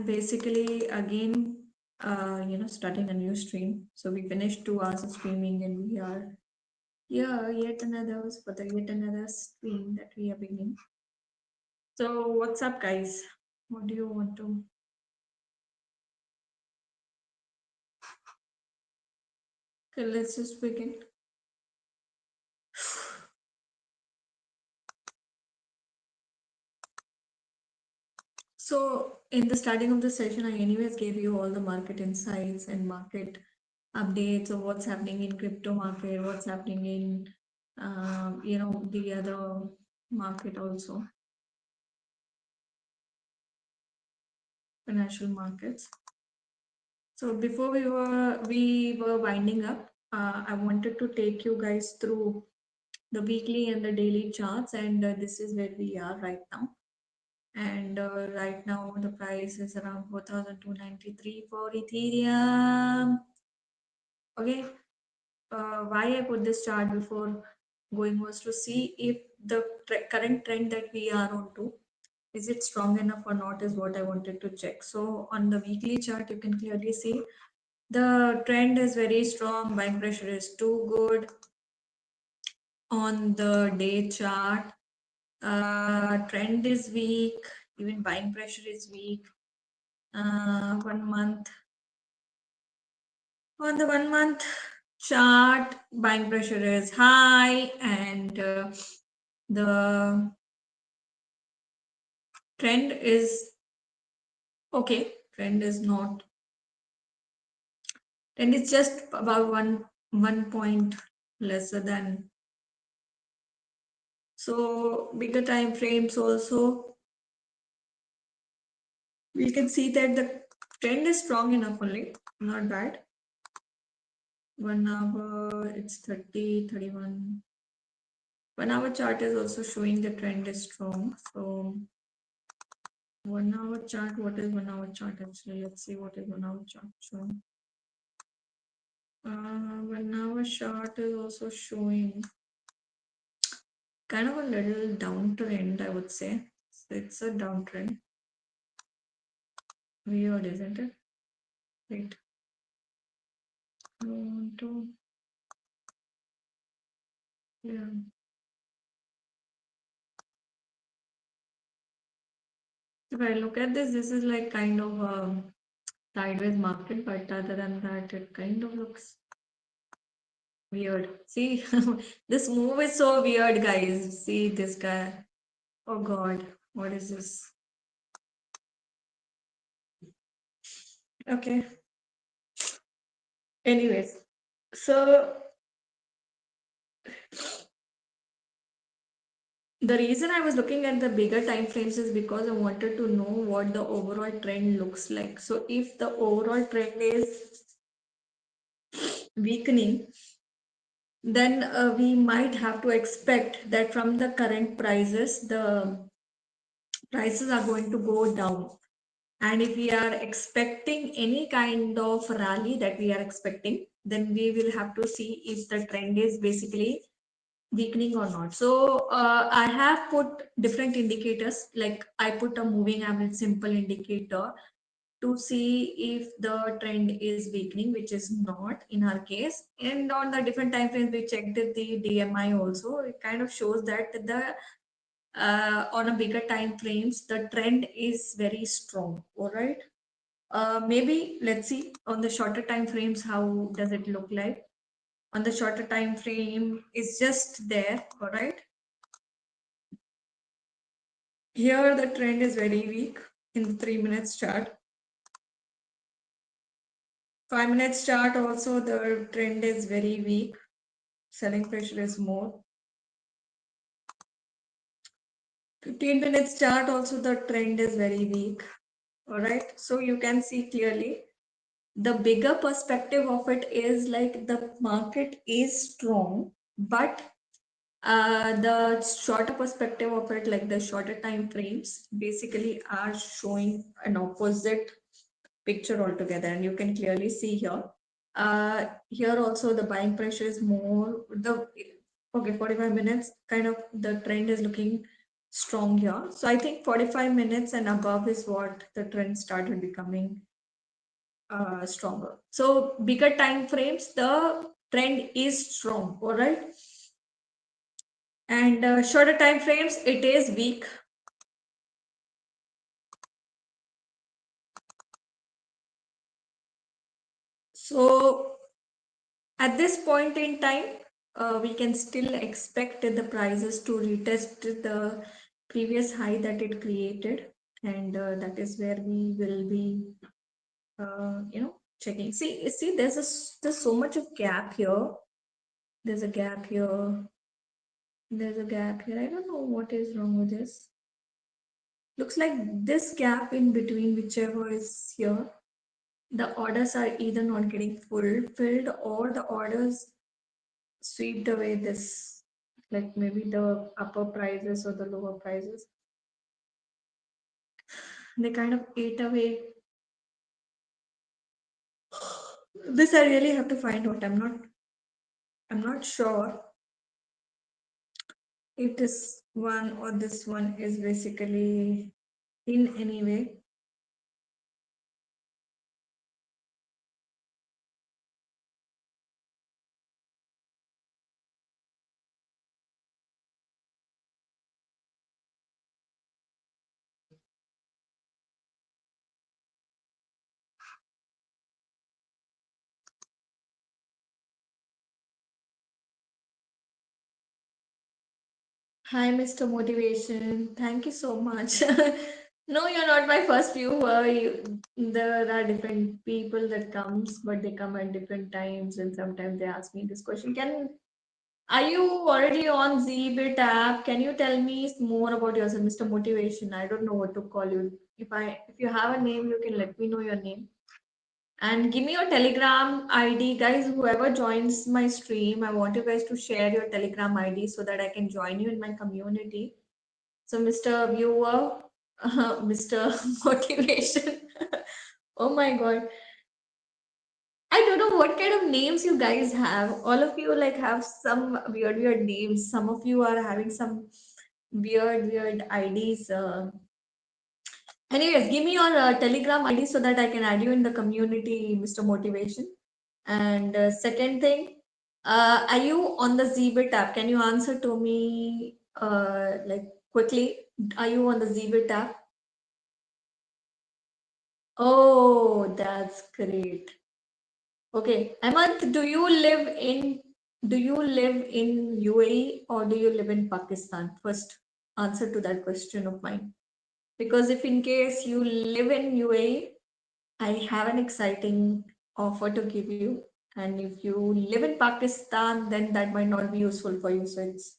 I'm basically again, starting a new stream. So we finished 2 hours of streaming, and we are here yet another stream that we are beginning. So what's up, guys? What do you want to? Okay, let's just begin. So in the starting of the session, I anyways gave you all the market insights and market updates of what's happening in crypto market, what's happening in, the other market also, financial markets. So before we were winding up, I wanted to take you guys through the weekly and the daily charts, and this is where we are right now. And right now the price is around 4,293 for Ethereum. Okay, why I put this chart before going was to see if the current trend that we are onto, is it strong enough or not, is what I wanted to check. So on the weekly chart, you can clearly see the trend is very strong. Buying pressure is too good. On the day chart, trend is weak. Even buying pressure is weak. 1 month. On the 1 month chart, buying pressure is high, and the trend is okay. Trend is not. Trend is just about one point lesser than. So bigger time frames also, we can see that the trend is strong enough only, not bad. 1 hour, it's 30, 31. 1 hour chart is also showing the trend is strong. So 1 hour chart, what is 1 hour chart actually? Let's see what is 1 hour chart showing. 1 hour chart is also showing kind of a little downtrend, I would say. So it's a downtrend. Weird, isn't it? Wait. I want to. Yeah. If I look at this is like kind of a sideways market, but other than that, it kind of looks weird. See, this move is so weird, guys. See this guy. Oh God, what is this? Okay. Anyways, so the reason I was looking at the bigger time frames is because I wanted to know what the overall trend looks like. So if the overall trend is weakening, then we might have to expect that from the current prices, the prices are going to go down. And if we are expecting any kind of rally that we are expecting, then we will have to see if the trend is basically weakening or not. So I have put different indicators, like I put a moving average simple indicator to see if the trend is weakening, which is not in our case. And on the different time frames, we checked the DMI also. It kind of shows that the on a bigger time frames, the trend is very strong. All right. Maybe let's see on the shorter time frames, how does it look like? On the shorter time frame is just there. All right. Here the trend is very weak in the 3 minutes chart. 5 minutes chart also the trend is very weak. Selling pressure is more. 15 minutes chart also the trend is very weak. All right. So you can see clearly the bigger perspective of it is like the market is strong, but the shorter perspective of it, like the shorter time frames, basically are showing an opposite picture altogether. And you can clearly see here. Here also the buying pressure is more. The okay, 45 minutes kind of the trend is looking strong here. So I think 45 minutes and above is what the trend started becoming stronger. So bigger time frames, the trend is strong, all right. And shorter time frames, it is weak. So at this point in time, we can still expect the prices to retest the previous high that it created, and that is where we will be, checking. See, there's so much of gap here. There's a gap here. There's a gap here. I don't know what is wrong with this. Looks like this gap in between, whichever is here, the orders are either not getting fulfilled or the orders swept away this, like maybe the upper prices or the lower prices. They kind of ate away. This I really have to find out. I'm not sure if this one or this one is basically in any way. Hi, Mr. Motivation. Thank you so much. No, you're not my first viewer. There are different people that comes, but they come at different times, and sometimes they ask me this question. Are you already on Zbit app? Can you tell me more about yourself, Mr. Motivation? I don't know what to call you. If you have a name, you can let me know your name. And give me your Telegram ID, guys. Whoever joins my stream, I want you guys to share your Telegram ID so that I can join you in my community. So, Mr. Viewer, Mr. Motivation. Oh my God. I don't know what kind of names you guys have. All of you like have some weird names. Some of you are having some weird IDs. Anyways, give me your Telegram ID so that I can add you in the community, Mr. Motivation. And second thing, are you on the Zbit app? Can you answer to me like quickly? Are you on the Zbit app? Oh, that's great. Okay, Ahmad, do you live in UAE or do you live in Pakistan? First, answer to that question of mine. Because if in case you live in UAE, I have an exciting offer to give you. And if you live in Pakistan, then that might not be useful for you, so it's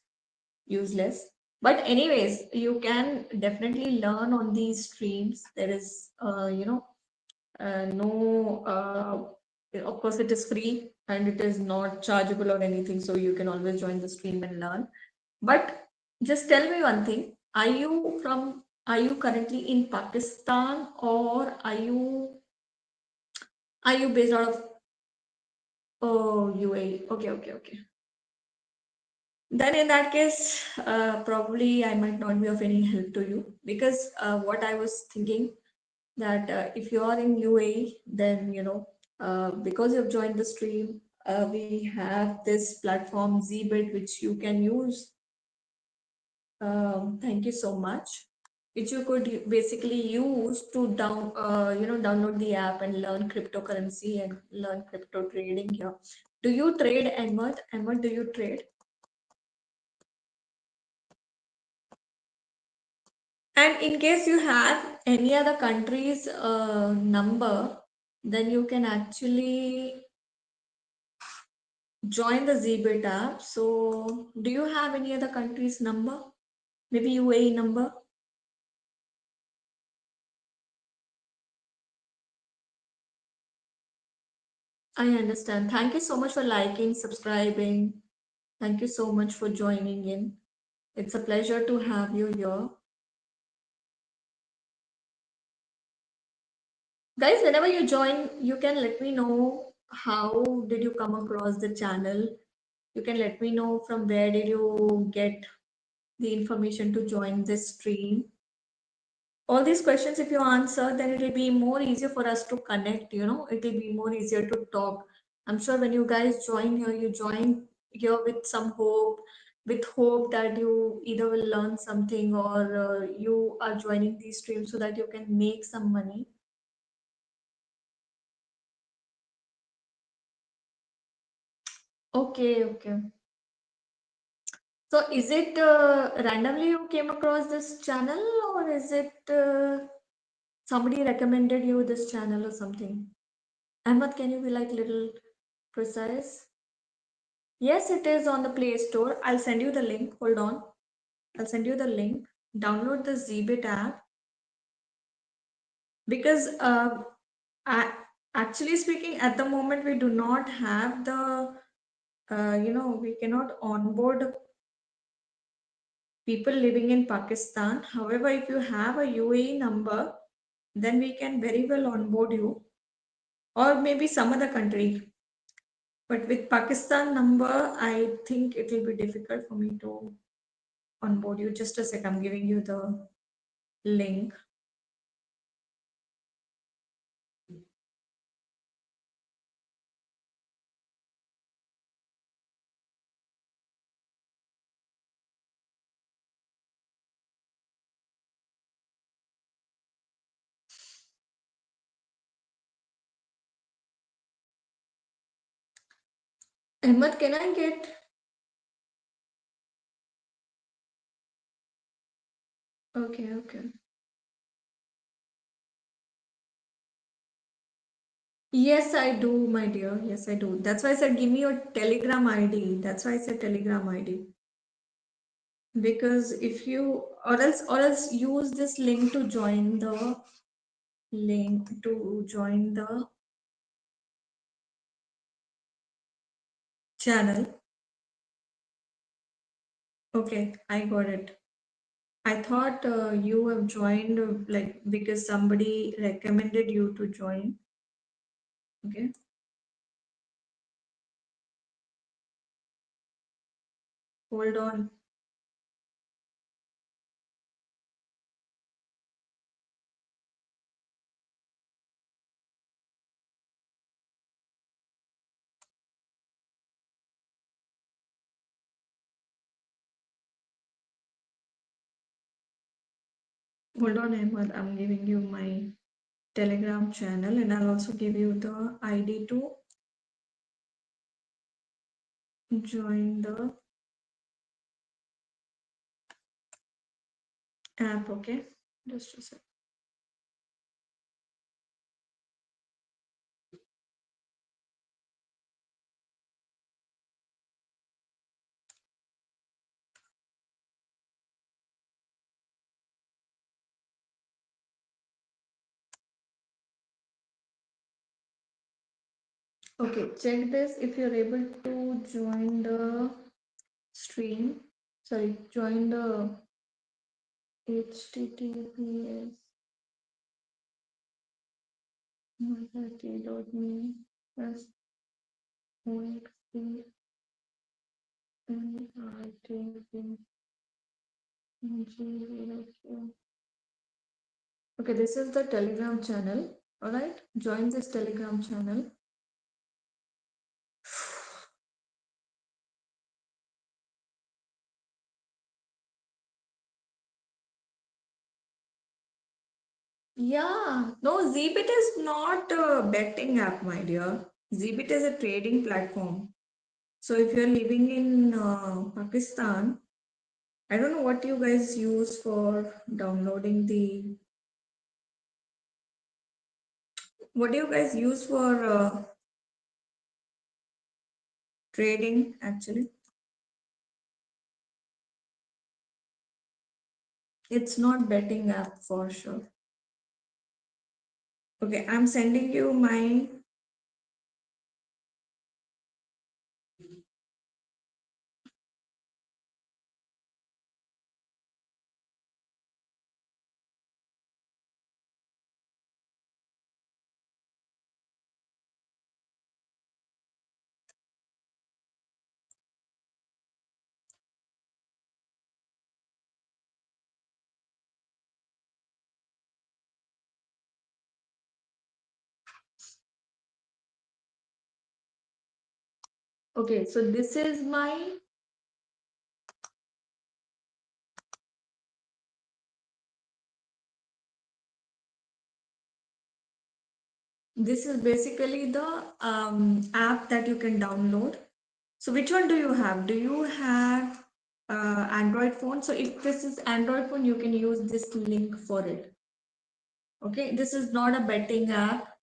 useless. But anyways, you can definitely learn on these streams. There is, no, of course, it is free and it is not chargeable or anything. So you can always join the stream and learn. But just tell me one thing. Are you currently in Pakistan or are you based out of UAE? Okay. Then in that case, probably I might not be of any help to you because what I was thinking that if you are in UAE, then because you've joined the stream, we have this platform Zbit which you can use. Thank you so much. Which you could basically use to download the app and learn cryptocurrency and learn crypto trading here. Do you trade, Ahmed? Ahmed, do you trade? And in case you have any other country's number, then you can actually join the Zbit app. So, do you have any other country's number? Maybe UAE number? I understand. Thank you so much for liking, subscribing. Thank you so much for joining in. It's a pleasure to have you here. Guys, whenever you join, you can let me know how did you come across the channel. You can let me know from where did you get the information to join this stream. All these questions, if you answer, then it will be more easier for us to connect, it will be more easier to talk. I'm sure when you guys join here, you join here with some hope, with hope that you either will learn something or you are joining these streams so that you can make some money. Okay, okay. So is it randomly you came across this channel, or is it somebody recommended you this channel or something? Ahmad, can you be like little precise? Yes, it is on the Play Store. I'll send you the link. Hold on. I'll send you the link. Download the Zbit app because a- actually speaking, at the moment we do not have the we cannot onboard people living in Pakistan. However, if you have a UAE number, then we can very well onboard you, or maybe some other country. But with Pakistan number, I think it will be difficult for me to onboard you. Just a sec, I'm giving you the link. Ahmed, can I get? Okay, okay. Yes, I do, my dear. Yes, I do. That's why I said give me your Telegram ID. That's why I said Telegram ID. Because if you or else use this link to join the channel. Okay, I got it. I thought you have joined like because somebody recommended you to join. Okay. Hold on. Hold on, Ahmed. I'm giving you my Telegram channel and I'll also give you the ID to join the app. Okay. Just a sec. Okay, check this if you're able to join the stream. Sorry, join the https .me press oxp Okay, this is the Telegram channel. All right, join this Telegram channel. Yeah, no, Zbit is not a betting app, my dear. Zbit is a trading platform. So if you're living in Pakistan, I don't know what you guys use for downloading the. What do you guys use for trading actually? It's not betting app for sure. Okay, I'm sending you my. Okay, so this is my this is basically the app that you can download. So which one do you have? Do you have Android phone? So if this is Android phone, you can use this link for it. Okay, this is not a betting app.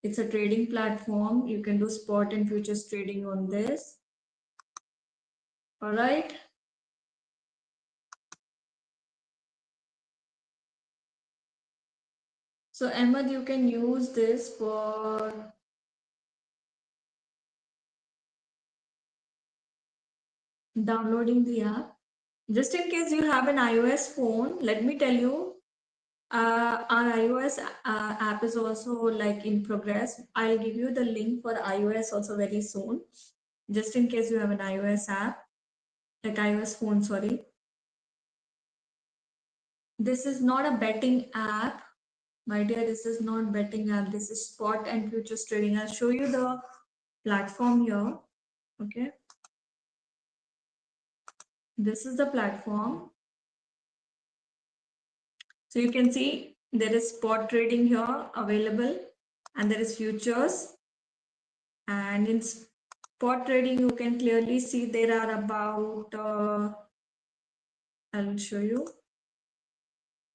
It's a trading platform. You can do spot and futures trading on this. All right. So Ahmed, you can use this for downloading the app. Just in case you have an iOS phone, let me tell you, our iOS app is also like in progress. I'll give you the link for iOS also very soon. Just in case you have an iOS app, like iOS phone, sorry. This is not a betting app. My dear, this is not betting app. This is spot and futures trading. I'll show you the platform here. Okay. This is the platform. So you can see there is spot trading here available and there is futures. And in spot trading, you can clearly see there are about, I'll show you.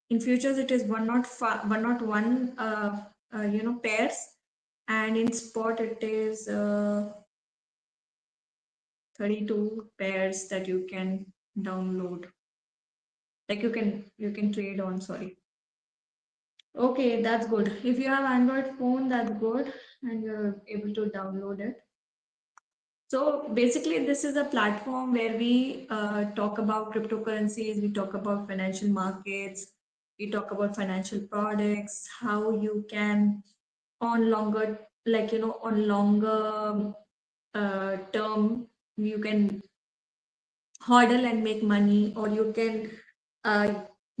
In futures, it is 101, pairs. And in spot, it is 32 pairs that you can download. Like you can trade on, sorry. Okay, that's good. If you have Android phone, that's good, and you're able to download it. So basically, this is a platform where we talk about cryptocurrencies, we talk about financial markets, we talk about financial products, how you can on longer, on longer term, you can hodl and make money, or you can uh,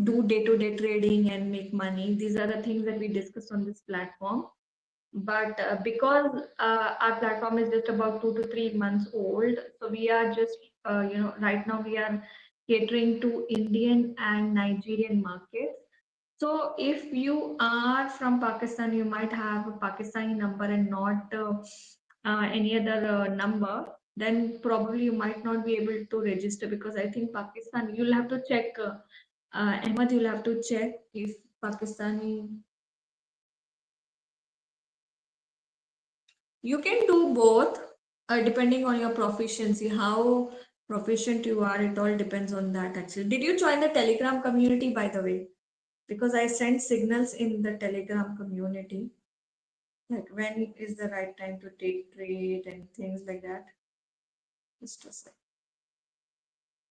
do day-to-day trading and make money. These are the things that we discuss on this platform. But because our platform is just about 2 to 3 months old, so we are just, right now we are catering to Indian and Nigerian markets. So if you are from Pakistan, you might have a Pakistani number and not any other number. Then probably you might not be able to register, because I think Pakistan, you'll have to check, Ahmad, you'll have to check if Pakistani. You can do both, depending on your proficiency, how proficient you are. It all depends on that, actually. Did you join the Telegram community, by the way? Because I sent signals in the Telegram community, like when is the right time to take trade and things like that. Just a sec.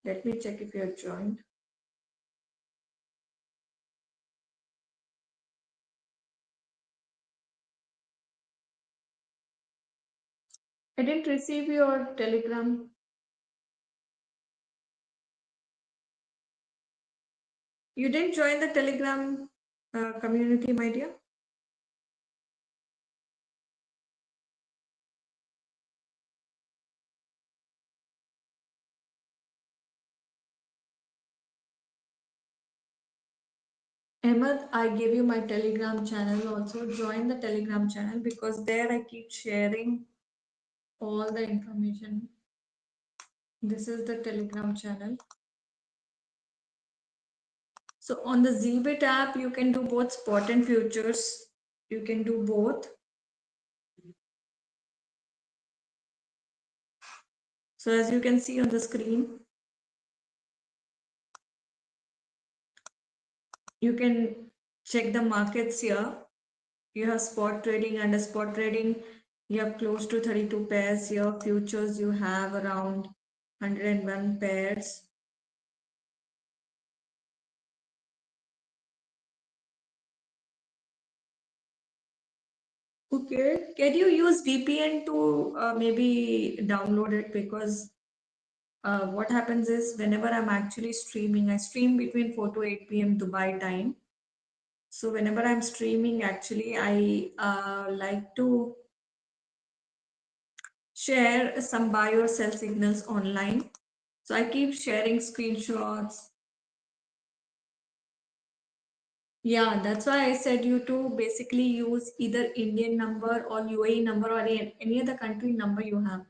Let me check if you have joined. I didn't receive your Telegram. You didn't join the Telegram community, my dear? Ahmed, I gave you my Telegram channel also. Join the Telegram channel, because there I keep sharing all the information. This is the Telegram channel. So on the Zbit app, you can do both spot and futures. You can do both. So as you can see on the screen, you can check the markets here. You have spot trading. Under spot trading, you have close to 32 pairs here. Futures, you have around 101 pairs. Okay, can you use VPN to maybe download it? Because what happens is, whenever I'm actually streaming, I stream between 4 to 8 p.m. Dubai time. So whenever I'm streaming, actually, I like to share some buy or sell signals online. So I keep sharing screenshots. Yeah, that's why I said you to basically use either Indian number or UAE number or any other country number you have.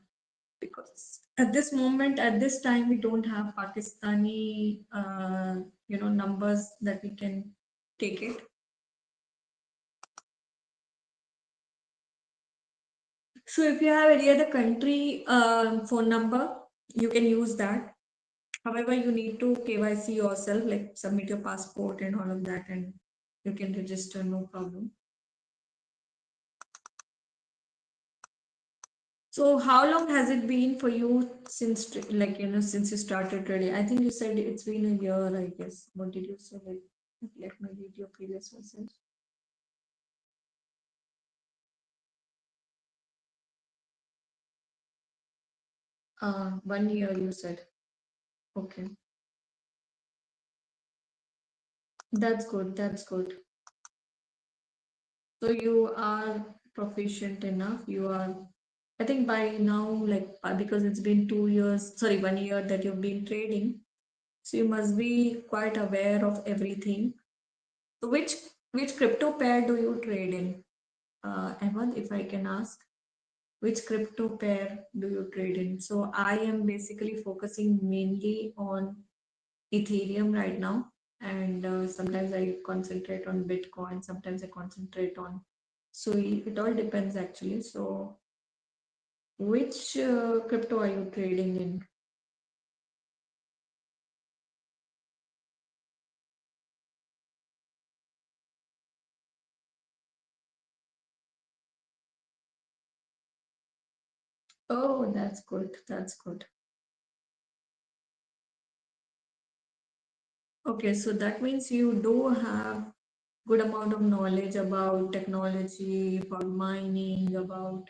Because at this moment, at this time, we don't have Pakistani, numbers that we can take it. So if you have any other country phone number, you can use that. However, you need to KYC yourself, like submit your passport and all of that, and you can register, no problem. So how long has it been for you since, since you started trading? I think you said it's been a year, I guess. What did you say? Like, let me read your previous message. 1 year, you said. Okay, that's good. That's good. So you are proficient enough. You are, I think by now, like because it's been 2 years, sorry, 1 year that you've been trading. So you must be quite aware of everything. So which crypto pair do you trade in? Ahmad, if I can ask, which crypto pair do you trade in? So I am basically focusing mainly on Ethereum right now, and sometimes I concentrate on Bitcoin, sometimes I concentrate on Sui. It all depends actually. So which crypto are you trading in? Oh, that's good. That's good. Okay, so that means you do have good amount of knowledge about technology, about mining, about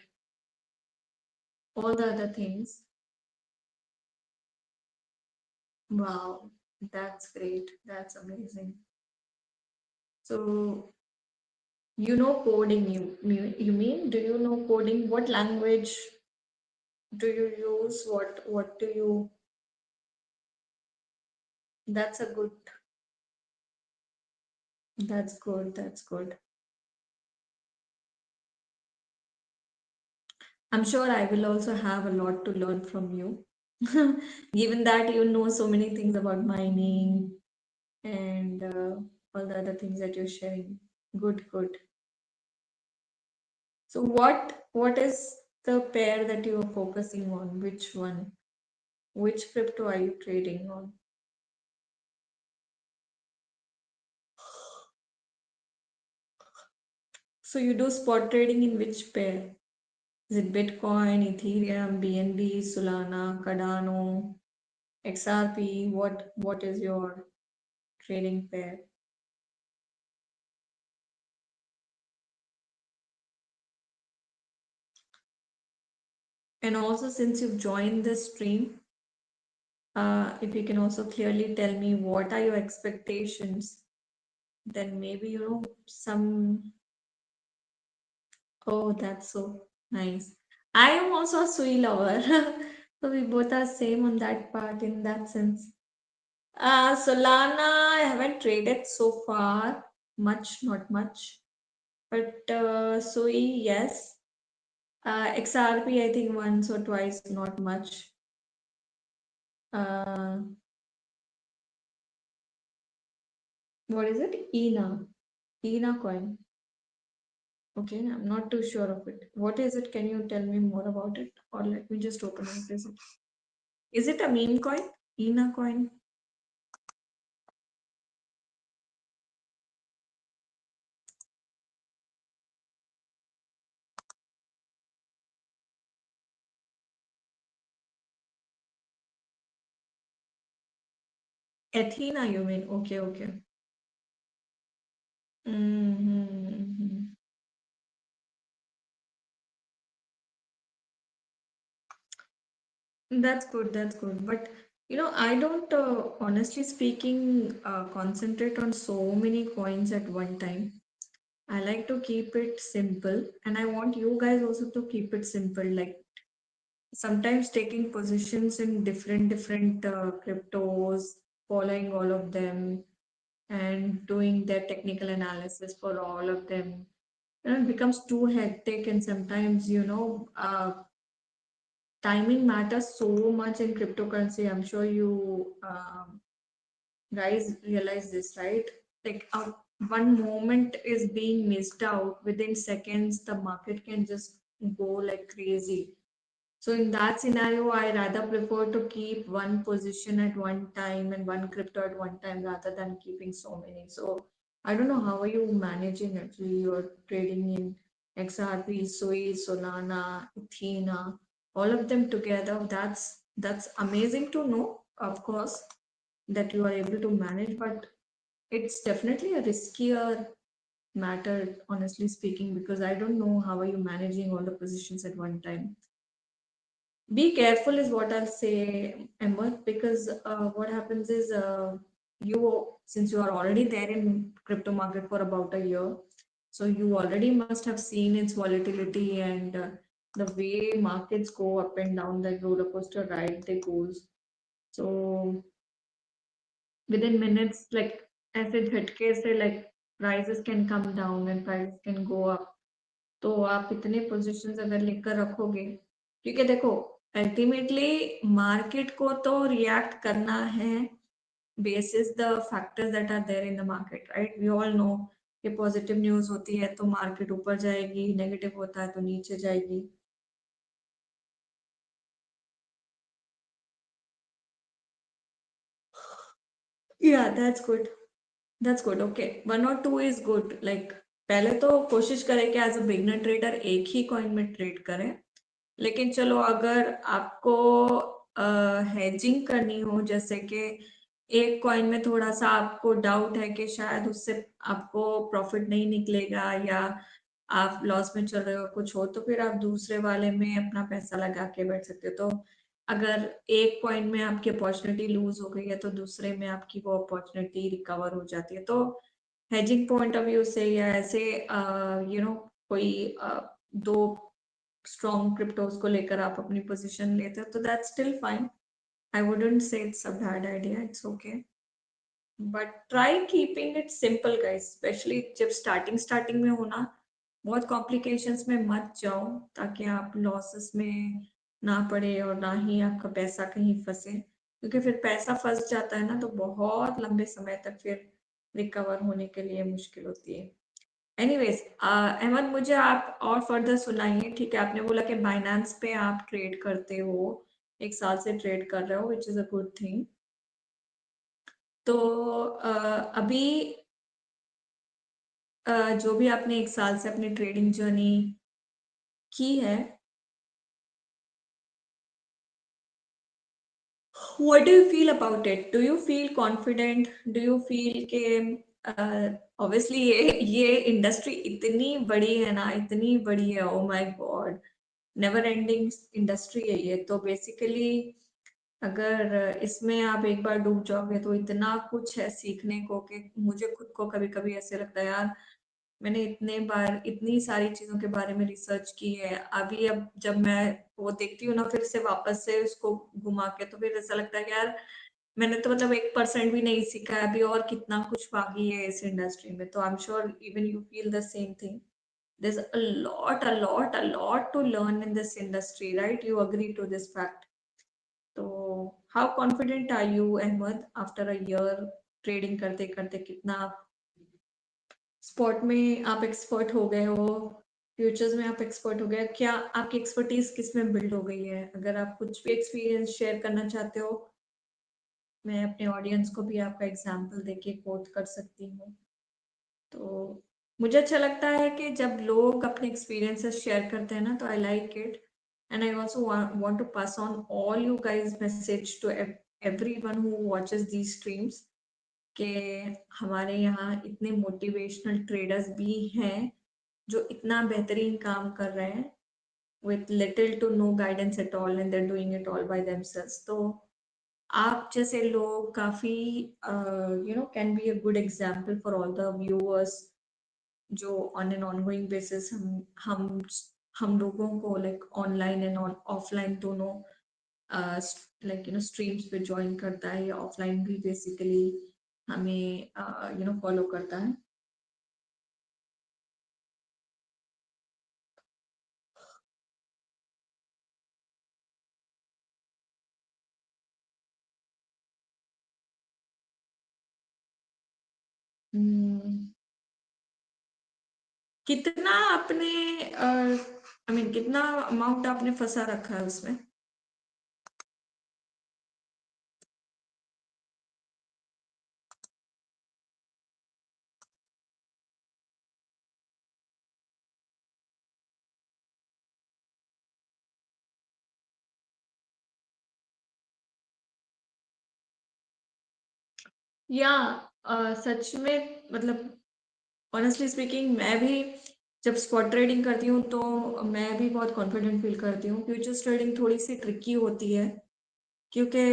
all the other things. Wow, that's great. That's amazing. So you know coding, you mean? Do you know coding? What language do you use? What do you? That's a good. That's good. That's good. I'm sure I will also have a lot to learn from you. Given that you know so many things about mining and all the other things that you're sharing. Good, good. So what is the pair that you are focusing on? Which one? Which crypto are you trading on? So you do spot trading in which pair? Is it Bitcoin, Ethereum, BNB, Solana, Cardano, XRP? What is your trading pair? And also, since you've joined this stream, if you can also clearly tell me what are your expectations, then maybe some. Oh, that's so nice. I am also a Sui lover, so we both are same on that part in that sense. Solana, I haven't traded so far, much, not much. But Sui, yes. XRP, I think once or twice, not much. Uh, what is it? ENA coin. Okay, I'm not too sure of it. What is it? Can you tell me more about it? Or let me just open it. Is it a meme coin? ENA coin? Athena, you mean? Okay, okay. Mm-hmm. That's good. That's good. But I don't, honestly speaking, concentrate on so many coins at one time. I like to keep it simple, and I want you guys also to keep it simple. Like sometimes taking positions in different cryptos, following all of them, and doing their technical analysis for all of them, it becomes too hectic. And sometimes, timing matters so much in cryptocurrency. I'm sure you guys realize this, right? Like, one moment is being missed out, within seconds the market can just go like crazy. So in that scenario, I rather prefer to keep one position at one time and one crypto at one time rather than keeping so many. So I don't know, how are you managing actually? You're trading in XRP, Sui, Solana, Athena, all of them together. That's amazing to know, of course, that you are able to manage, but it's definitely a riskier matter, honestly speaking, because I don't know how are you managing all the positions at one time. Be careful is what I'll say, Emma, because what happens is, since you are already there in crypto market for about a year, so you already must have seen its volatility and the way markets go up and down, the roller coaster ride they goes. So within minutes, like ऐसे झटके से, like prices can come down and prices can go up. तो आप इतने positions अगर लेकर रखोगे, क्योंकि देखो, अल्टीमेटली मार्केट को तो रिएक्ट करना है basis the factors that are there in the market, right? We all know कि पॉजिटिव न्यूज होती है तो मार्केट ऊपर जाएगी, नेगेटिव होता है तो नीचे जाएगी. Yeah, that's good. That's good. Okay. One or two is good. Like, पहले तो कोशिश करें कि एज अ बिगनर ट्रेडर एक ही कॉइन में ट्रेड करें. लेकिन चलो, अगर आपको हेजिंग करनी हो, जैसे कि एक कॉइन में थोड़ा सा आपको डाउट है कि शायद उससे आपको प्रॉफिट नहीं निकलेगा, या आप लॉस में चल रहे हो, कुछ हो, तो फिर आप दूसरे वाले में अपना पैसा लगा के बैठ सकते हो. तो अगर एक कॉइन में आपकी अपॉर्चुनिटी लूज हो गई है तो दूसरे में आपकी वो अपॉर्चुनिटी रिकवर हो जाती है. तो हेजिंग पॉइंट ऑफ व्यू से, या ऐसे कोई दो स्ट्रॉन्ग क्रिप्टोज को लेकर आप अपनी पोजीशन लेते हो, तो that's still fine. I wouldn't say it's a bad idea, it's okay. But try keeping it simple guys, specially जब स्टार्टिंग में हो ना, बहुत कॉम्प्लिकेशंस में मत जाओ, ताकि आप लॉसेस में ना पड़े और ना ही आपका पैसा कहीं फंसे, क्योंकि फिर पैसा फंस जाता है ना, तो बहुत लंबे समय तक फिर रिकवर होने के लिए मुश्किल होती है. एनीवेज, अहमद, मुझे आप और फर्दर सुनाइए. ठीक है, आपने बोला कि बाइनेंस पे आप ट्रेड करते हो, एक साल से ट्रेड कर रहे हो, which is a good thing. तो अभी जो भी आपने एक साल से अपनी ट्रेडिंग जर्नी की है, what do you feel about it? Do you feel confident? Do you feel कि obviously ये इंडस्ट्री इतनी बड़ी है ना, इतनी बड़ी है, oh my God, never ending industry है ये. तो बेसिकली अगर इसमें आप एक बार डूब जाओगे तो इतना कुछ है सीखने को, कि मुझे खुद को कभी कभी ऐसे लगता है, यार मैंने इतने बार इतनी सारी चीजों के बारे में रिसर्च की है, अभी अब जब मैं वो देखती हूँ ना, फिर से वापस से उसको घुमा के, तो फिर ऐसा लगता है कि यार मैंने तो मतलब 1% भी नहीं सीखा है अभी, और कितना कुछ बाकी है इस इंडस्ट्री में. तो I am sure even you feel the same thing. there's a lot to learn in this industry, right? You agree to this fact? तो how confident are you, Ahmed, after a year trading करते करते? कितना spot में आप expert हो गए हो, futures में आप एक्सपर्ट हो गए, क्या आपकी एक्सपर्टीज किस में बिल्ड हो गई है? अगर आप कुछ भी एक्सपीरियंस शेयर करना चाहते हो, मैं अपने ऑडियंस को भी आपका एग्जांपल देके कोट कर सकती हूँ. तो मुझे अच्छा लगता है कि जब लोग अपने एक्सपीरियंसेस शेयर करते हैं ना, तो I like it. And I also want to pass on all you guys message to everyone who watches these streams, कि हमारे यहाँ इतने मोटिवेशनल ट्रेडर्स भी हैं जो इतना बेहतरीन काम कर रहे हैं with little to no guidance at all, and they're doing it all by themselves. तो आप जैसे लोग काफी can be a good example for all the viewers, जो ऑन एन ऑनगोइंग बेसिस हम हम लोगों को लाइक ऑनलाइन एंड ऑफलाइन दोनों लाइक स्ट्रीम्स पे ज्वाइन करता है, या ऑफलाइन भी बेसिकली हमें फॉलो करता है। हम्म, कितना आपने आई मीन कितना अमाउंट आपने फंसा रखा है उसमें? या सच में मतलब ऑनेस्टली स्पीकिंग मैं भी जब स्पॉट ट्रेडिंग करती हूँ तो मैं भी बहुत कॉन्फिडेंट फील करती हूँ। फ्यूचर्स ट्रेडिंग थोड़ी सी ट्रिकी होती है, क्योंकि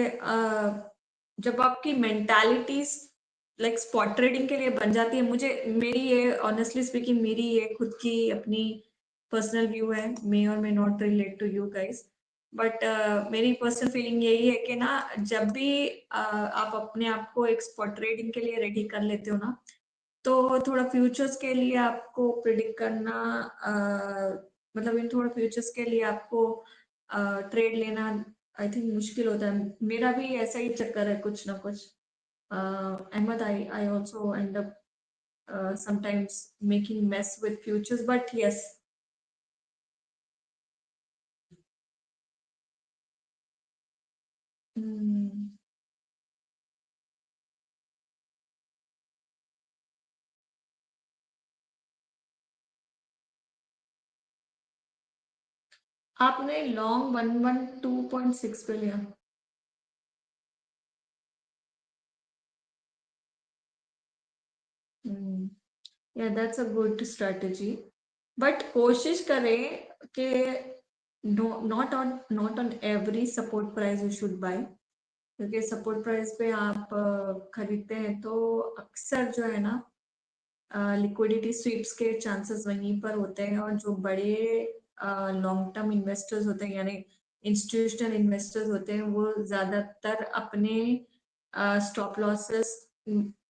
जब आपकी मेंटालिटी लाइक स्पॉट ट्रेडिंग के लिए बन जाती है, मुझे मेरी ये ऑनेस्टली स्पीकिंग मेरी ये खुद की अपनी पर्सनल व्यू है, मे और may not relate to you guys, but मेरी पर्सनल फीलिंग यही है कि ना जब भी आप अपने आप को एक स्पॉट ट्रेडिंग के लिए रेडी कर लेते हो ना, तो थोड़ा फ्यूचर्स के लिए आपको प्रिडिक्ट करना मतलब इन थोड़ा फ्यूचर्स के लिए आपको ट्रेड लेना आई थिंक मुश्किल होता है। मेरा भी ऐसा ही चक्कर है कुछ ना कुछ। Ahmed, I also end up sometimes making mess with futures, but yes. Hmm, आपने लॉन्ग 112.6 पे लिया? Yeah that's a good strategy, but कोशिश करें कि not on every support price you should buy, क्योंकि सपोर्ट प्राइस पे आप खरीदते हैं तो अक्सर जो है ना लिक्विडिटी स्वीप्स के चांसेस वहीं पर होते हैं, और जो बड़े लॉन्ग टर्म इन्वेस्टर्स होते हैं यानी इंस्टीट्यूशनल इन्वेस्टर्स होते हैं, वो ज्यादातर अपने स्टॉप लॉसेस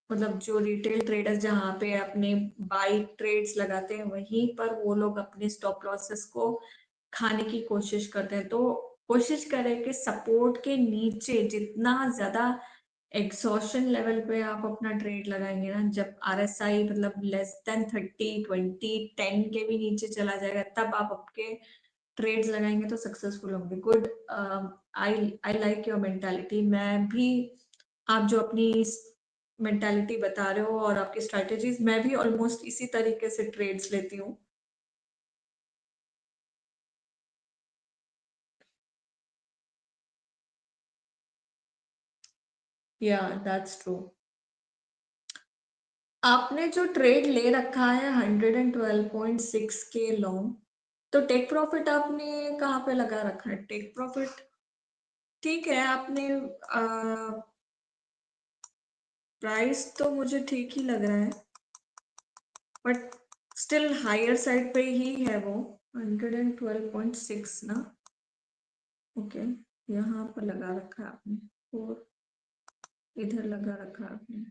मतलब जो रिटेल ट्रेडर्स जहाँ पे अपने बाई ट्रेड्स लगाते हैं वहीं पर वो लोग अपने स्टॉप लॉसेस को खाने की कोशिश करते हैं। तो कोशिश करें कि सपोर्ट के नीचे जितना ज्यादा एग्जॉशन लेवल पे आप अपना ट्रेड लगाएंगे ना, जब आरएसआई मतलब लेस देन 30, 20, 10 के भी नीचे चला जाएगा, तब आप आपके ट्रेड्स लगाएंगे तो सक्सेसफुल होंगे। Good, I I like your mentality. मैं भी आप जो अपनी मेंटालिटी बता रहे हो और आपकी स्ट्रेटेजीज, मैं भी ऑलमोस्ट इसी तरीके से ट्रेड्स लेती हूँ। या दैट्स ट्रू। आपने जो ट्रेड ले रखा है 112.6 के लॉन्ग, तो टेक प्रॉफिट आपने कहाँ पे लगा रखा है? टेक प्रॉफिट ठीक है, आपने प्राइस तो मुझे ठीक ही लग रहा है, बट स्टिल हायर साइड पे ही है वो। 112.6 ना? ओके, यहाँ पर लगा रखा है आपने, और इधर लगा रखा है आपने।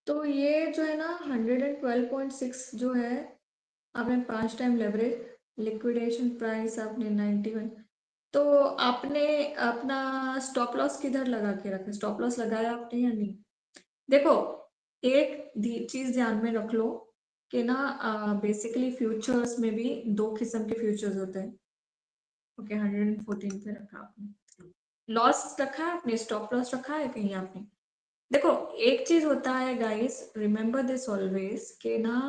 तो ये जो है ना 112.6 जो है, आपने 5 टाइम लेवरेज, लिक्विडेशन प्राइस आपने 91, तो आपने अपना स्टॉप लॉस किधर लगा के रखा? स्टॉप लॉस लगाया आपने या नहीं? देखो, एक चीज ध्यान में रख लो कि ना बेसिकली फ्यूचर्स में भी दो किस्म के फ्यूचर्स होते हैं। ओके, 114 पे रखा आपने, लॉस रखा है आपने, स्टॉप लॉस रखा है कहीं आपने? देखो, एक चीज होता है गाइस, रिमेम्बर दिस ऑलवेज के ना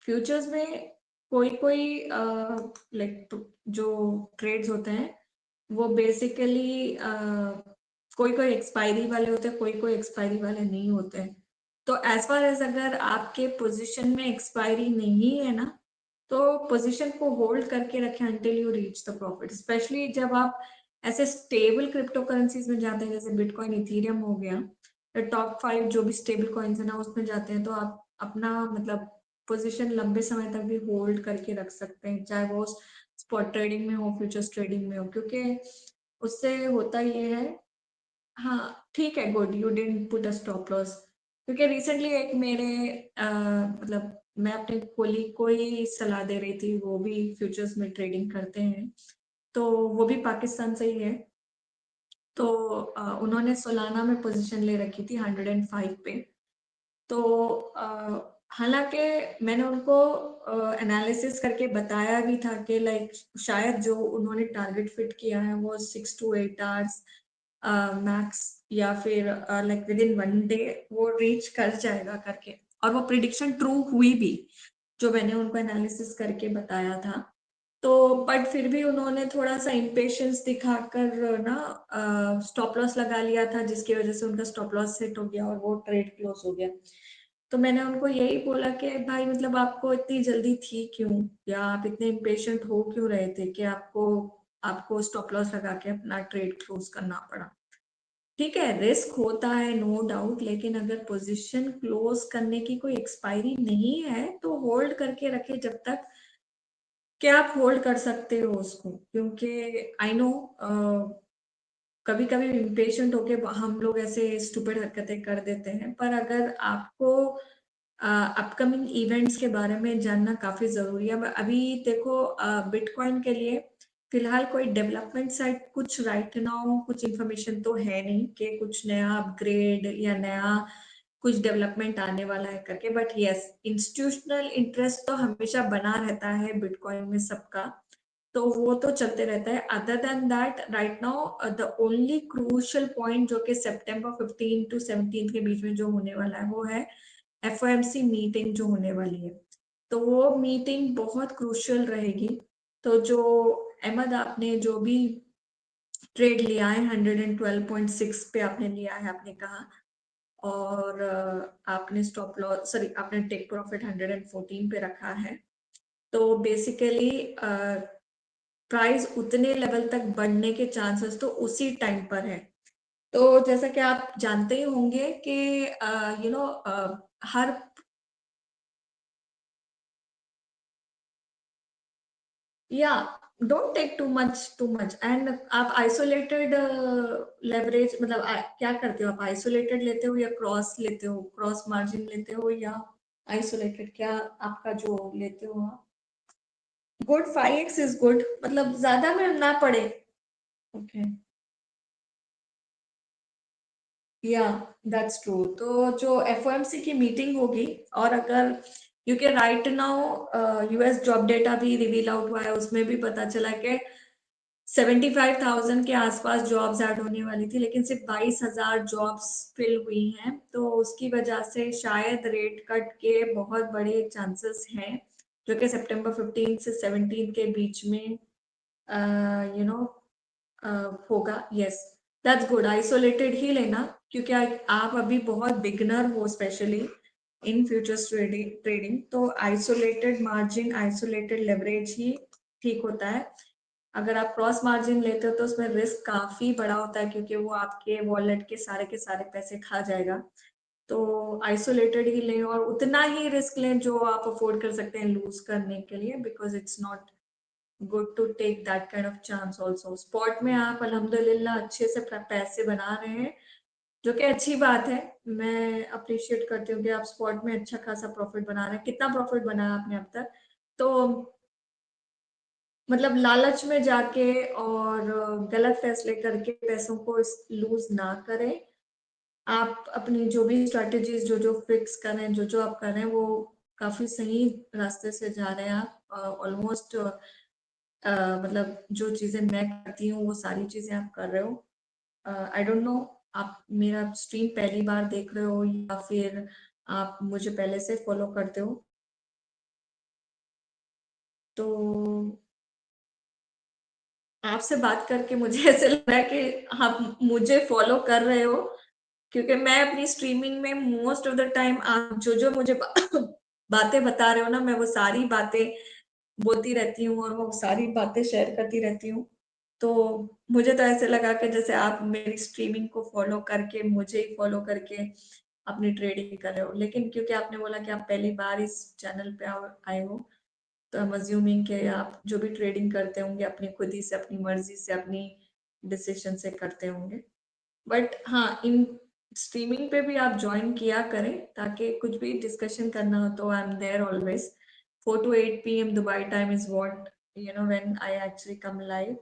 फ्यूचर्स में कोई कोई लाइक जो ट्रेड्स होते हैं वो बेसिकली कोई कोई एक्सपायरी वाले होते हैं, कोई कोई एक्सपायरी वाले नहीं होते हैं। तो एज फार एज अगर आपके पोजीशन में एक्सपायरी नहीं है ना, तो पोजीशन को होल्ड करके रखें until you reach the profit, specially जब आप ऐसे स्टेबल क्रिप्टो करेंसीज में जाते हैं, जैसे बिटकॉइन, इथेरियम हो गया, तो टॉप 5 जो भी स्टेबल कॉइन्स है ना उसमें जाते हैं, तो आप अपना मतलब पोजीशन लंबे समय तक भी होल्ड करके रख सकते हैं, चाहे वो स्पॉट ट्रेडिंग में हो, फ्यूचर्स ट्रेडिंग में हो, क्योंकि उससे होता ये है। हाँ ठीक है, good you didn't put a stop loss, क्योंकि रिसेंटली एक मेरे मतलब मैं अपने कोलीग को ही सलाह दे रही थी, वो भी फ्यूचर्स में ट्रेडिंग करते हैं, तो वो भी पाकिस्तान से ही है। तो उन्होंने सोलाना में पोजीशन ले रखी थी 105 पे। तो हालांकि मैंने उनको एनालिसिस करके बताया भी था कि लाइक शायद जो उन्होंने टारगेट फिट किया है वो 6 to 8 आवर्स मैक्स, या फिर लाइक विद इन 1 डे वो रीच कर जाएगा करके, और वो प्रिडिक्शन ट्रू हुई भी, जो मैंने उनको एनालिसिस करके बताया था। तो बट फिर भी उन्होंने थोड़ा सा इम्पेशंस दिखाकर ना स्टॉप लॉस लगा लिया था, जिसकी वजह से उनका स्टॉप लॉस सेट हो गया और वो ट्रेड क्लोज हो गया। तो मैंने उनको यही बोला कि भाई मतलब आपको इतनी जल्दी थी क्यों, या आप इतने इम्पेशेंट हो क्यों रहे थे कि आपको आपको स्टॉप लॉस लगा के अपना ट्रेड क्लोज करना पड़ा। ठीक है, रिस्क होता है नो डाउट, लेकिन अगर पोजीशन क्लोज करने की कोई एक्सपायरी नहीं है तो होल्ड करके रखे जब तक कि आप होल्ड कर सकते हो उसको, क्योंकि आई नो कभी कभी इम्पेशेंट होके हम लोग ऐसे स्टूपिड हरकतें कर देते हैं, पर अगर आपको अपकमिंग इवेंट्स के बारे में जानना काफी जरूरी है। अभी देखो बिटकॉइन के लिए फिलहाल कोई डेवलपमेंट साइट कुछ राइट नाउ कुछ इन्फॉर्मेशन तो है नहीं कि कुछ नया अपग्रेड या नया कुछ डेवलपमेंट आने वाला है करके, बट यस इंस्टीट्यूशनल इंटरेस्ट तो हमेशा बना रहता है बिटकॉइन में सबका, तो वो तो चलते रहता है। Other than that right now the only crucial point जो कि सितंबर 15 to 17 के बीच में जो होने वाला है वो है एफओएमसी मीटिंग जो होने वाली है। तो वो मीटिंग बहुत क्रूशियल रहेगी। तो जो अहमद आपने जो भी ट्रेड लिया है 112.6 पे आपने लिया है आपने कहा, और आपने स्टॉप लॉस सॉरी आपने टेक प्रॉफिट 114 पे रखा है, तो बेसिकली प्राइस उतने लेवल तक बढ़ने के चांसेस तो उसी टाइम पर है। तो जैसा कि आप जानते ही होंगे कि यू नो हर yeah don't take too much and आप आइसोलेटेड लेवरेज मतलब क्या करते हो, आप आइसोलेटेड लेते हो या क्रॉस लेते हो, क्रॉस मार्जिन लेते हो या आइसोलेटेड, क्या आपका जो लेते हो आप? गुड 5x इज गुड, मतलब ज्यादा में ना पड़े। Okay, yeah that's true. तो जो एफओएमसी की मीटिंग होगी, और अगर क्योंकि right now US job data भी रिवील आउट हुआ है, उसमें भी पता चला कि 75,000 के आसपास जॉब्स ऐड होने वाली थी, लेकिन सिर्फ 22,000 जॉब्स फिल हुई हैं, तो उसकी वजह से शायद रेट कट के बहुत बड़े चांसेस हैं, जो कि सितंबर 15 से 17 के बीच में यू नो होगा। यस दैट्स गुड, आइसोलेटेड ही लेना, क्योंकि आप अभी बहुत बिगनर हो स्पेशली इन फ्यूचर्स ट्रेडिंग, तो आइसोलेटेड मार्जिन आइसोलेटेड लेवरेज ही ठीक होता है। अगर आप क्रॉस मार्जिन लेते हो तो उसमें रिस्क काफी बड़ा होता है, क्योंकि वो आपके वॉलेट के सारे पैसे खा जाएगा। तो आइसोलेटेड ही लें और उतना ही रिस्क लें जो आप अफोर्ड कर सकते हैं लूज करने के लिए, because it's not good to take that kind of chance also. Spot में आप अल्हम्दुलिल्लाह अच्छे से पैसे बना रहे हैं, जो कि अच्छी बात है। मैं अप्रिशिएट करती हूँ कि आप स्पॉट में अच्छा खासा प्रॉफिट बना रहे हैं। कितना प्रॉफिट बनाया आपने अब तक? तो मतलब लालच में जाके और गलत फैसले करके पैसों को लूज ना करें। आप अपनी जो भी स्ट्रेटेजीज जो जो फिक्स कर रहे हैं, जो जो आप कर रहे हैं, वो काफी सही रास्ते से जा रहे हैं आप। ऑलमोस्ट मतलब जो चीजें मैं करती हूँ वो सारी चीजें आप कर रहे हो। आई डोंट नो आप मेरा स्ट्रीम पहली बार देख रहे हो या फिर आप मुझे पहले से फॉलो करते हो, तो आपसे बात करके मुझे ऐसे लग रहा है कि आप मुझे फॉलो कर रहे हो, क्योंकि मैं अपनी स्ट्रीमिंग में मोस्ट ऑफ द टाइम आप जो जो मुझे बातें बता रहे हो ना, मैं वो सारी बातें बोलती रहती हूँ और वो सारी बातें शेयर करती रहती हूँ। तो मुझे तो ऐसे लगा कि जैसे आप मेरी स्ट्रीमिंग को फॉलो करके मुझे ही फॉलो करके अपनी ट्रेडिंग कर रहे हो, लेकिन क्योंकि आपने बोला कि आप पहली बार इस चैनल पे आए हो, तो आई एम अज्यूमिंग कि आप जो भी ट्रेडिंग करते होंगे अपनी खुद ही से, अपनी मर्जी से, अपनी डिसीजन से करते होंगे। बट हाँ, इन स्ट्रीमिंग पे भी आप ज्वाइन किया करें, ताकि कुछ भी डिस्कशन करना हो तो I am there always. 4 to 8 p.m. Dubai time is what, when I actually come live.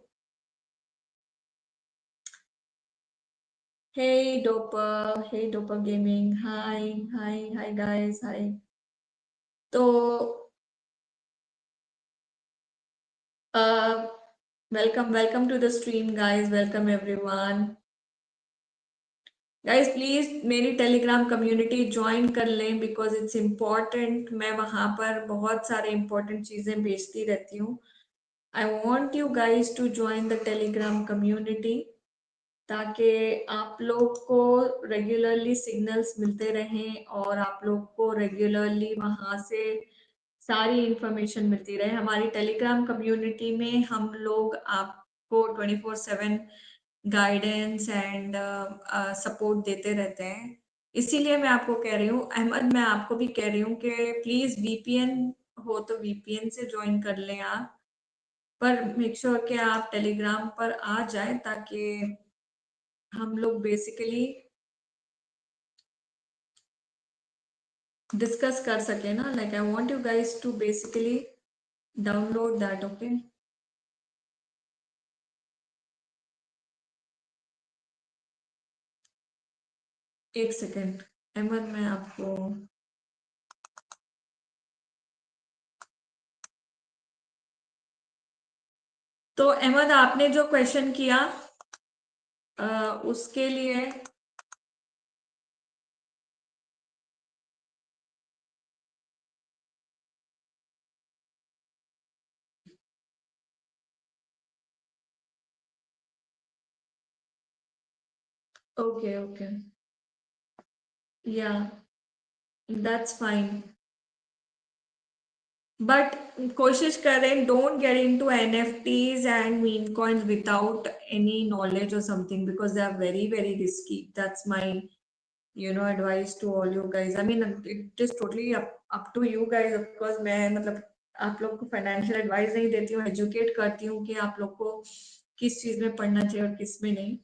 Hey Doper Gaming, hi guys, hi. तो uh, welcome to the stream, guys. Welcome everyone. Guys please मेरी Telegram community join कर लें, because it's important. मैं वहां पर बहुत सारे important चीजें भेजती रहती हूँ। I want you guys to join the Telegram community, ताकि आप लोग को रेगुलरली सिग्नल्स मिलते रहें और आप लोग को रेगुलरली वहां से सारी इंफॉर्मेशन मिलती रहे। हमारी टेलीग्राम कम्युनिटी में हम लोग आपको 24/7 गाइडेंस एंड सपोर्ट देते रहते हैं। इसीलिए मैं आपको कह रही हूँ अहमद, मैं आपको भी कह रही हूँ कि प्लीज वीपीएन हो तो वीपीएन से ज्वाइन कर लें आप, पर मेक श्योर कि आप टेलीग्राम पर आ जाए, ताकि हम लोग बेसिकली डिस्कस कर सके ना। Like I want you guys to basically download that, okay. एक सेकेंड अहमद, मैं आपको तो अहमद आपने जो क्वेश्चन किया उसके लिए okay okay, yeah that's fine, but कोशिश करें don't get into NFTs and meme coins without any knowledge और something, because they are very very risky. That's my advice to all you guys. I mean, it is totally up to you guys, of course। मैं मतलब आप लोग को financial advice नहीं देती हूँ, educate करती हूँ कि आप लोग को किस चीज में पढ़ना चाहिए और किस में नहीं।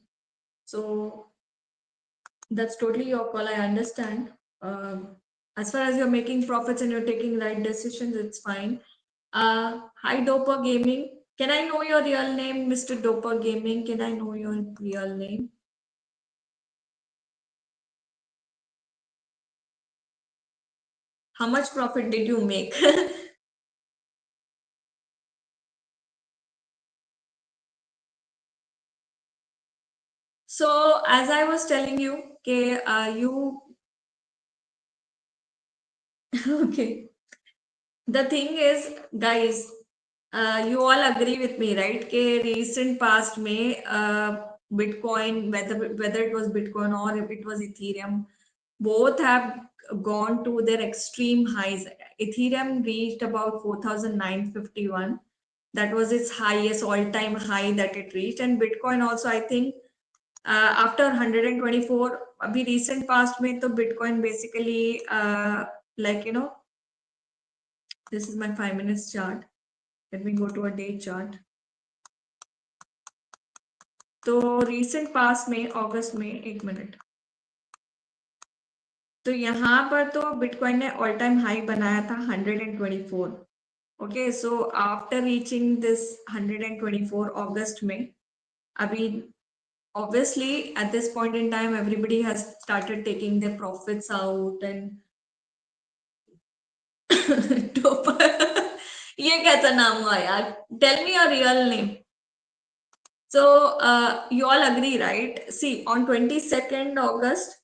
सो that's totally your call, I understand. As far as you're making profits and you're taking right decisions, it's fine. Hi Doper Gaming, can I know your real name? Mr. Doper Gaming, can I know your real name? How much profit did you make? So as I was telling you, okay, you okay. The thing is, guys, you all agree with me, right? कि recent past में Bitcoin, whether it was Bitcoin or if it was Ethereum, both have gone to their extreme highs. Ethereum reached about 4,951. That was its highest all-time high that it reached, and Bitcoin also, I think, after 124, अभी recent past में तो Bitcoin basically like this is my 5 minutes chart. Let me go to a day chart. तो recent past में अगस्त में, एक minute, तो यहाँ पर तो Bitcoin ने ऑल टाइम हाई बनाया था 124। Okay, so after reaching this 124 अगस्त में, अभी obviously at this point in time everybody has started taking their profits out and Topper, ये कैसा नाम हुआ यार? Tell me your real name. So you all agree, right? See, on 22nd August,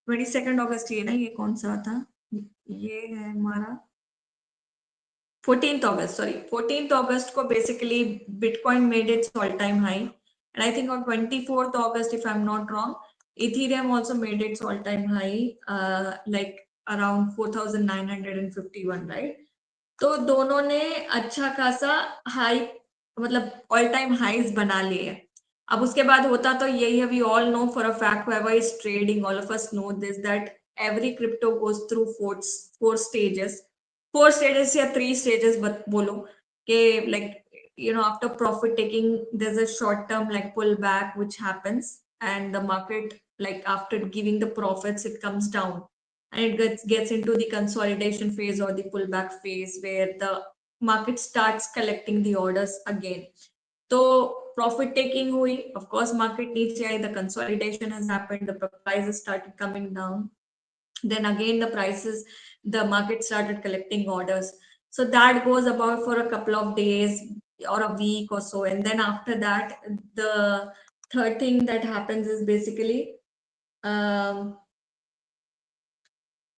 22nd August ये ना, ये कौन सा था? ये है हमारा 14th August, sorry, 14th August को basically Bitcoin made its all-time high, and I think on 24th August, if I'm not wrong, Ethereum also made its all-time high, like around 4,951, right? तो दोनों ने अच्छा खासा हाई मतलब all time highs बना लिए हैं। अब उसके बाद होता तो यही है, we all know for a fact, whoever is trading, all of us know this, that every crypto goes through four stages, four stages या three stages, but बोलो कि like, you know, after profit taking there's a short term like pullback which happens, and the market, like after giving the profits, it comes down and it gets into the consolidation phase or the pullback phase where the market starts collecting the orders again. So profit taking hui, of course market needs I, the consolidation has happened, the prices started coming down, then again the prices, the market started collecting orders. So that goes about for a couple of days or a week or so, and then after that the third thing that happens is basically, um,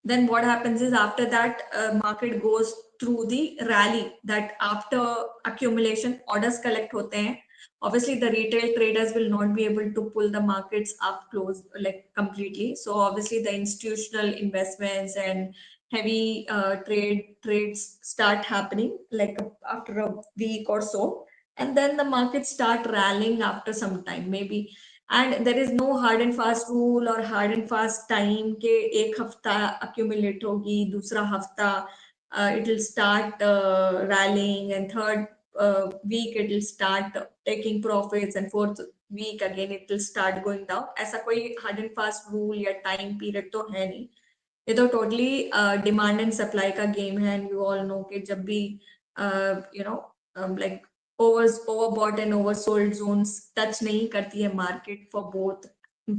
then what happens is after that market goes through the rally, that after accumulation orders collect hote hain, obviously the retail traders will not be able to pull the markets up close like completely, so obviously the institutional investments and heavy trades start happening like after a week or so, and then the markets start rallying after some time maybe. And there is no hard and fast rule or hard and fast time के एक हफ्ता accumulate होगी, दूसरा हफ्ता it will start rallying, and third week it will start taking profits, and fourth week again it will start going down. ऐसा कोई hard and fast rule या time period तो है नहीं, ये तो टोटली डिमांड एंड सप्लाई का game है, एंड यू ऑल नो कि जब भी you know like overbought and oversold zones touch nahi karti hai market for both,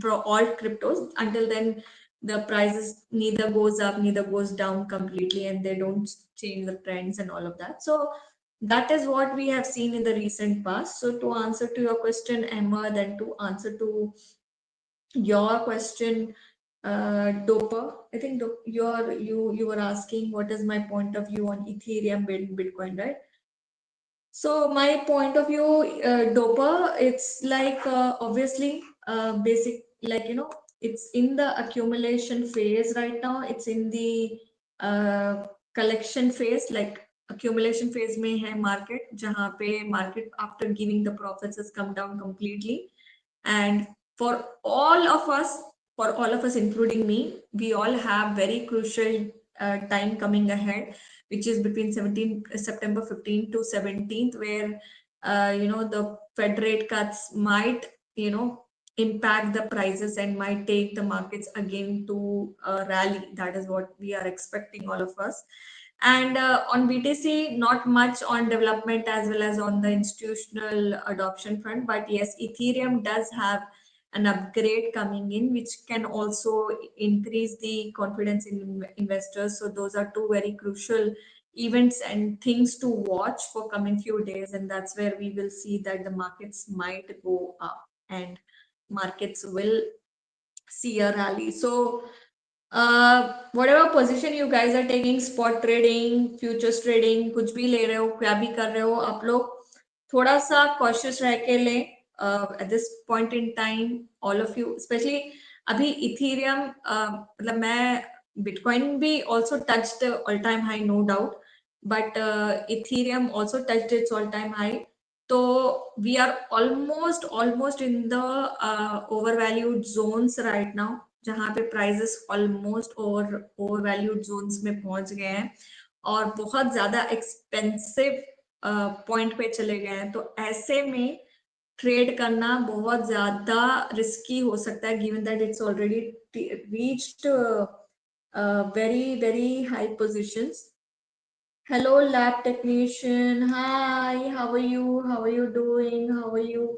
for all cryptos, until then the prices neither goes up neither goes down completely, and they don't change the trends and all of that. So that is what we have seen in the recent past. So to answer to your question, Emma, then to answer to your question, Dopa, I think you were asking what is my point of view on Ethereum, Bitcoin, right? So my point of view, Dopa, it's like obviously basic, like you know, it's in the accumulation phase right now. It's in the collection phase, like accumulation phase में है market, जहाँ पे market after giving the profits has come down completely, and for all of us, for all of us including me, we all have very crucial time coming ahead, which is between 17 September 15th to 17th, where you know, the Fed rate cuts might, you know, impact the prices and might take the markets again to rally. That is what we are expecting, all of us. And on BTC, not much on development as well as on the institutional adoption front. But yes, Ethereum does have an upgrade coming in, which can also increase the confidence in investors. So those are two very crucial events and things to watch for coming few days. And that's where we will see that the markets might go up and markets will see a rally. So whatever position you guys are taking, spot trading, futures trading, कुछ भी ले रहे हो, क्या भी कर रहे हो, आप लोग थोड़ा सा cautious रह के लें at this point in time, all of you, especially अभी इथीरियम, मतलब मैं बिटकॉइन भी also touched the all time high, no doubt, but ethereum also touched its all time high. So we are almost in the overvalued zones right now, जहाँ पे prices almost over valued zones में पहुंच गए हैं और बहुत ज्यादा expensive point पे चले गए हैं। तो ऐसे में ट्रेड करना बहुत ज्यादा रिस्की हो सकता है, given that it's already reached very very high positions. Hello lab technician, hi, how are you, how are you doing, how are you?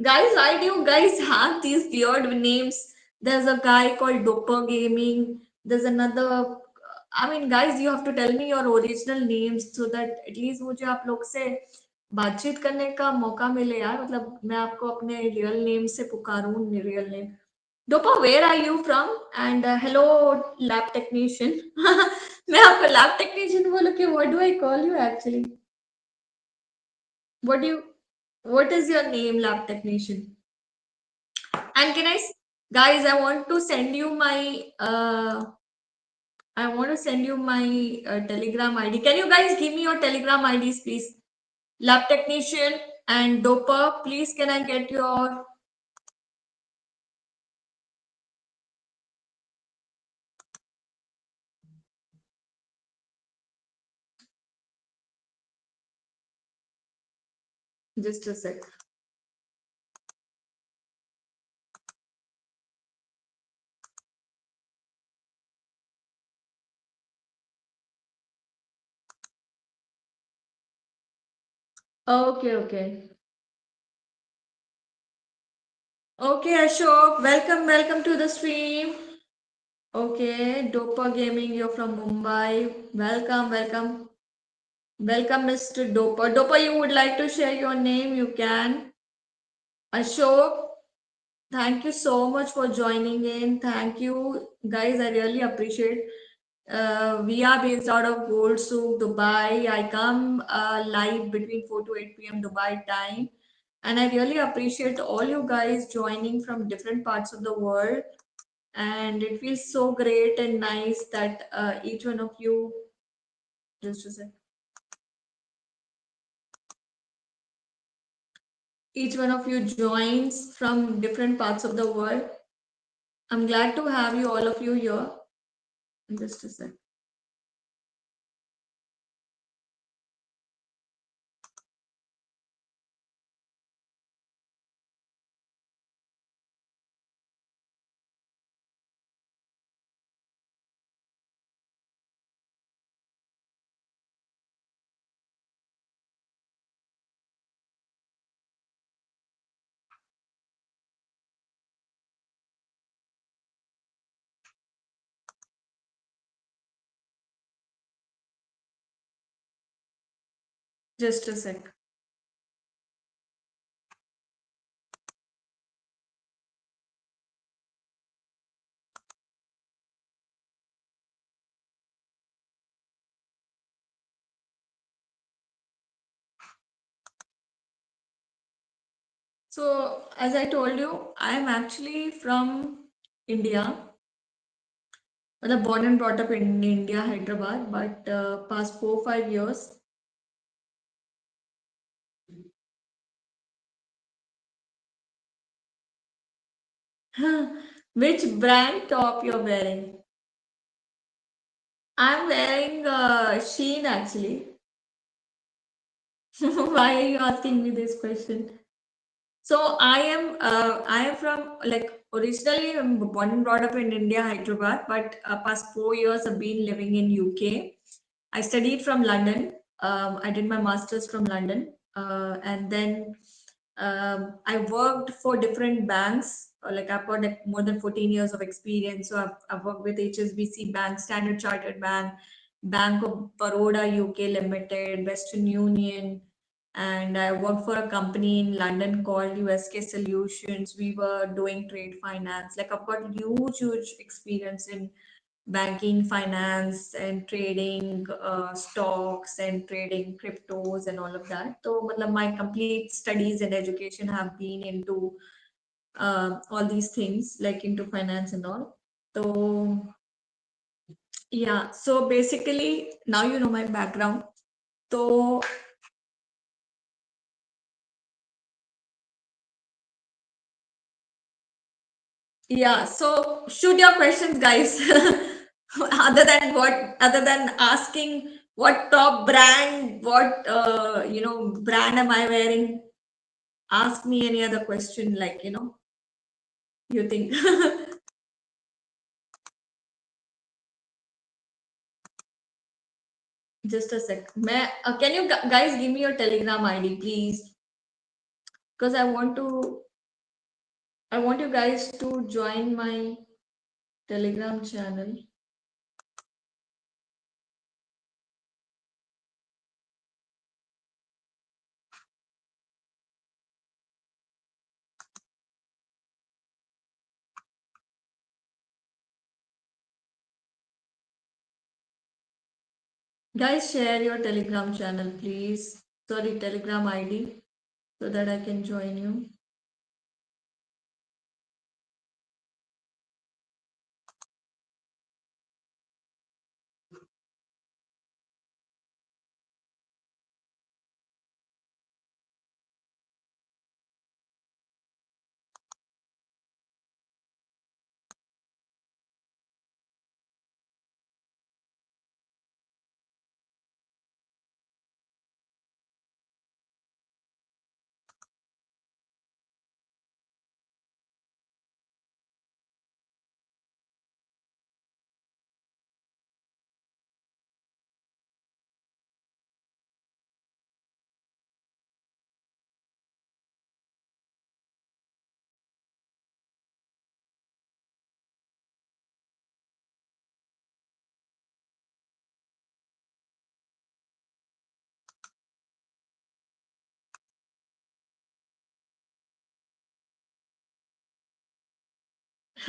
Guys, why do you guys have these weird names? There's a guy called Doper Gaming. There's another. I mean, guys, you have to tell me your original names so that at least मुझे आप लोग से बातचीत करने का मौका मिले यार। मतलब मैं आपको अपने रियल नेम से पुकारूं, real name. Dopa, where are you from? And hello, lab technician. मैं आपको lab technician बोलूं कि what do I call you actually? What do you? What is your name, lab technician? And can guys, I want to send you my Telegram ID. Can you guys give me your Telegram IDs, please? Lab technician and doper, please can I get your just a sec. Okay, okay. Okay, Ashok, welcome to the stream. Okay, Dopa Gaming, you're from Mumbai. Welcome, Mr. Dopa. Dopa, you would like to share your name? You can. Ashok, thank you so much for joining in. Thank you, guys. I really appreciate. We are based out of Gold Souk, Dubai. I come live between 4 to 8 p.m. Dubai time. And I really appreciate all you guys joining from different parts of the world. And it feels so great and nice that each one of you, just to say, each one of you joins from different parts of the world. I'm glad to have you, all of you here. Just a sec. Just a sec. So, as I told you, I'm actually from India. Well, born and brought up in India, Hyderabad, but past 4 5 years. Which brand top you're wearing? I'm wearing Sheen actually. Why are you asking me this question? So I am from like originally I'm born and brought up in India, Hyderabad, but past 4 years I've been living in UK. I studied from London. I did my master's from London, and then I worked for different banks. Like I've got like more than 14 years of experience. So I've worked with HSBC Bank, Standard Chartered Bank, Bank of Baroda UK Limited, Western Union, and I worked for a company in London called USK Solutions. We were doing trade finance. Like I've got huge experience in banking, finance, and trading stocks and trading cryptos and all of that. So, matlab, my complete studies and education have been into all these things, like into finance and all. So, yeah. So basically, now you know my background. So yeah, so shoot your questions, guys. Other than asking what top brand, what brand am I wearing? Ask me any other question, like you think. Just a sec. Can you guys give me your Telegram ID, please? Because I want you guys to join my Telegram channel. Guys, share your Telegram channel, please. Sorry, Telegram ID, so that I can join you.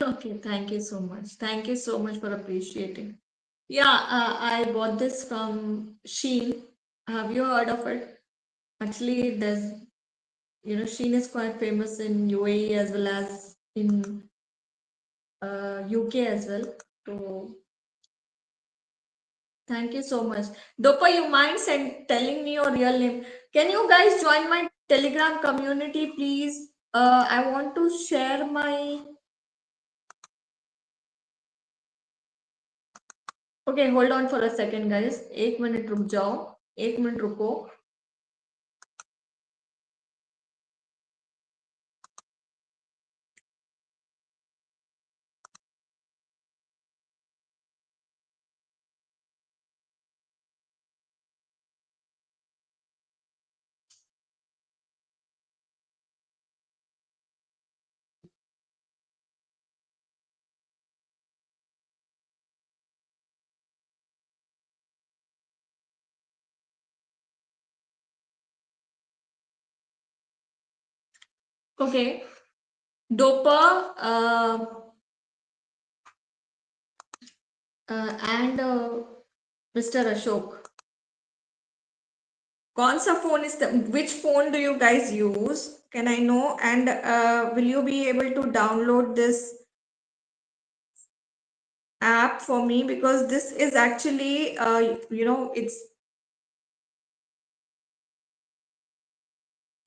Okay, thank you so much. Thank you so much for appreciating. Yeah, I bought this from Sheen. Have you heard of it? Actually, Sheen is quite famous in UAE as well as in UK as well. So thank you so much. Dopa, you mind telling me your real name? Can you guys join my Telegram community, please? I want to share my. Okay, hold on for a second, guys. एक minute रुक जाओ. एक minute रुको. Okay. Dopa and Mr. Ashok. कौन सा phone is the which phone do you guys use? Can I know? And will you be able to download this app for me? Because this is actually,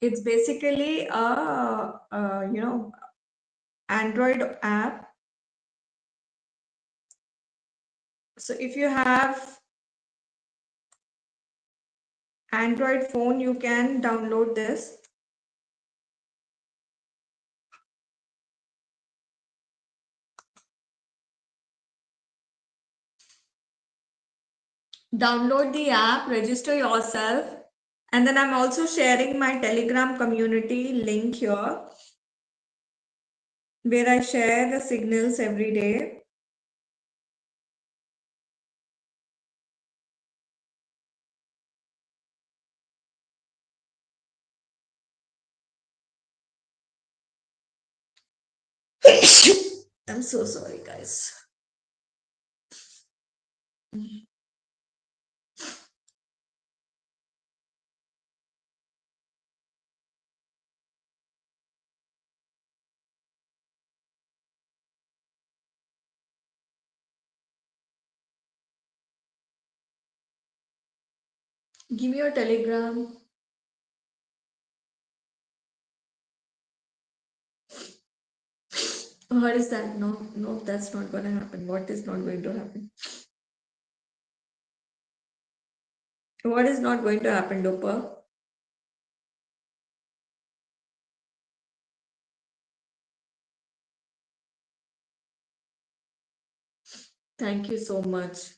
it's basically Android app. So if you have Android phone, you can download this. Download the app, register yourself, and then I'm also sharing my Telegram community link here where I share the signals every day. I'm so sorry, guys. Give me your Telegram. What is that? No, no, that's not going to happen. What is not going to happen? What is not going to happen, Dopa? Thank you so much.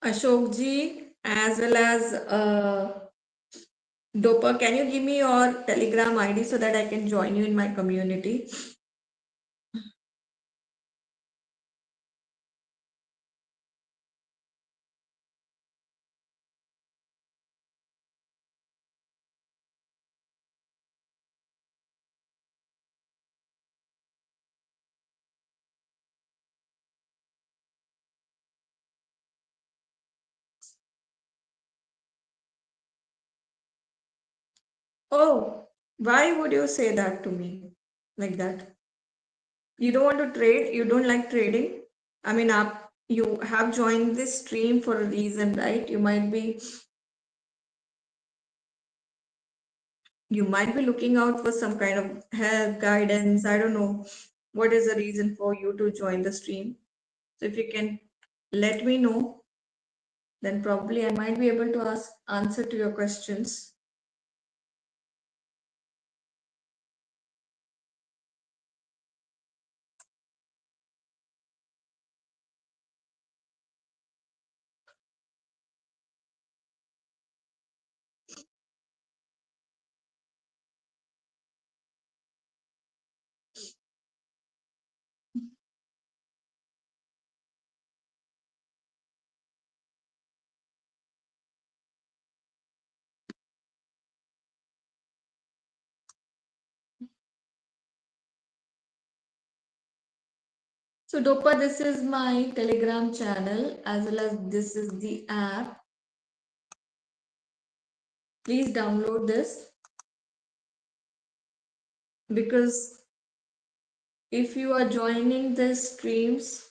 Ashok ji, as well as Dopa, can you give me your Telegram ID so that I can join you in my community? Oh, why would you say that to me like that? You don't want to trade? You don't like trading? I mean, you have joined this stream for a reason, right? You might be looking out for some kind of help, guidance. I don't know what is the reason for you to join the stream. So if you can let me know, then probably I might be able to answer to your questions. So Dopa, this is my Telegram channel as well as this is the app. Please download this, because if you are joining the streams,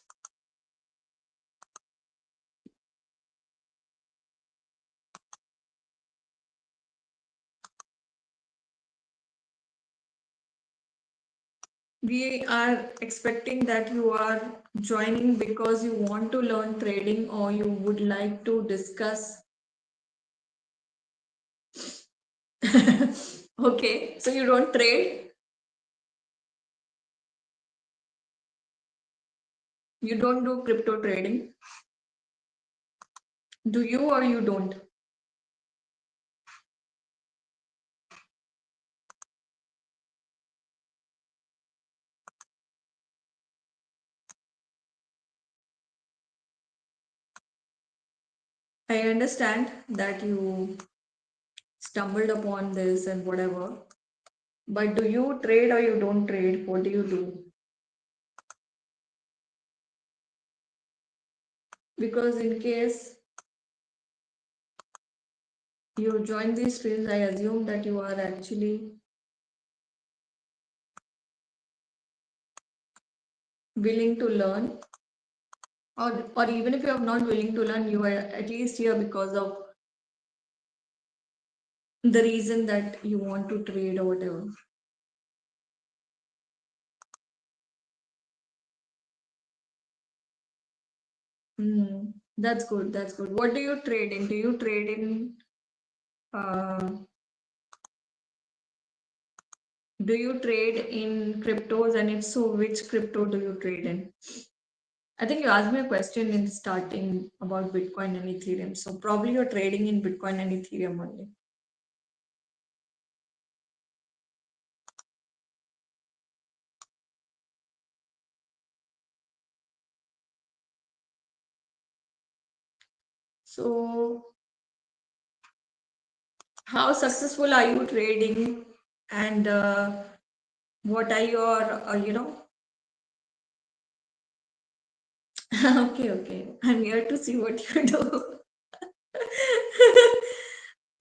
we are expecting that you are joining because you want to learn trading or you would like to discuss. Okay, so you don't trade? You don't do crypto trading? Do you or you don't? I understand that you stumbled upon this and whatever, but do you trade or you don't trade? What do you do? Because in case you join these streams, I assume that you are actually willing to learn, or even if you are not willing to learn, you are at least here because of the reason that you want to trade or whatever. That's good. That's good. What do you trade in? Do you trade in? Uh, do you trade in cryptos? And if so, which crypto do you trade in? I think you asked me a question in starting about Bitcoin and Ethereum. So probably you're trading in Bitcoin and Ethereum only. So how successful are you trading? And what are your, okay, okay. I'm here to see what you do.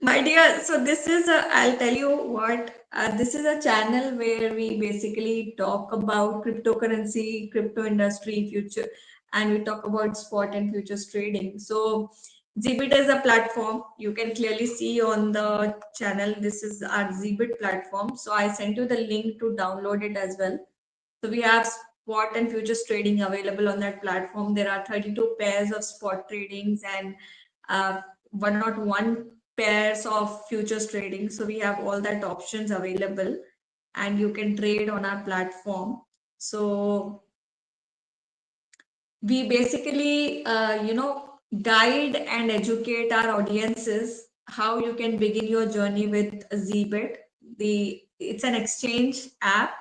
My dear, so this is I'll tell you what, this is a channel where we basically talk about cryptocurrency, crypto industry, future, and we talk about spot and futures trading. So Zbit is a platform. You can clearly see on the channel, this is our Zbit platform. So I sent you the link to download it as well. So we have spot and futures trading available on that platform. There are 32 pairs of spot tradings and 101 pairs of futures trading. So we have all that options available and you can trade on our platform. So we basically, guide and educate our audiences how you can begin your journey with Zbit. It's an exchange app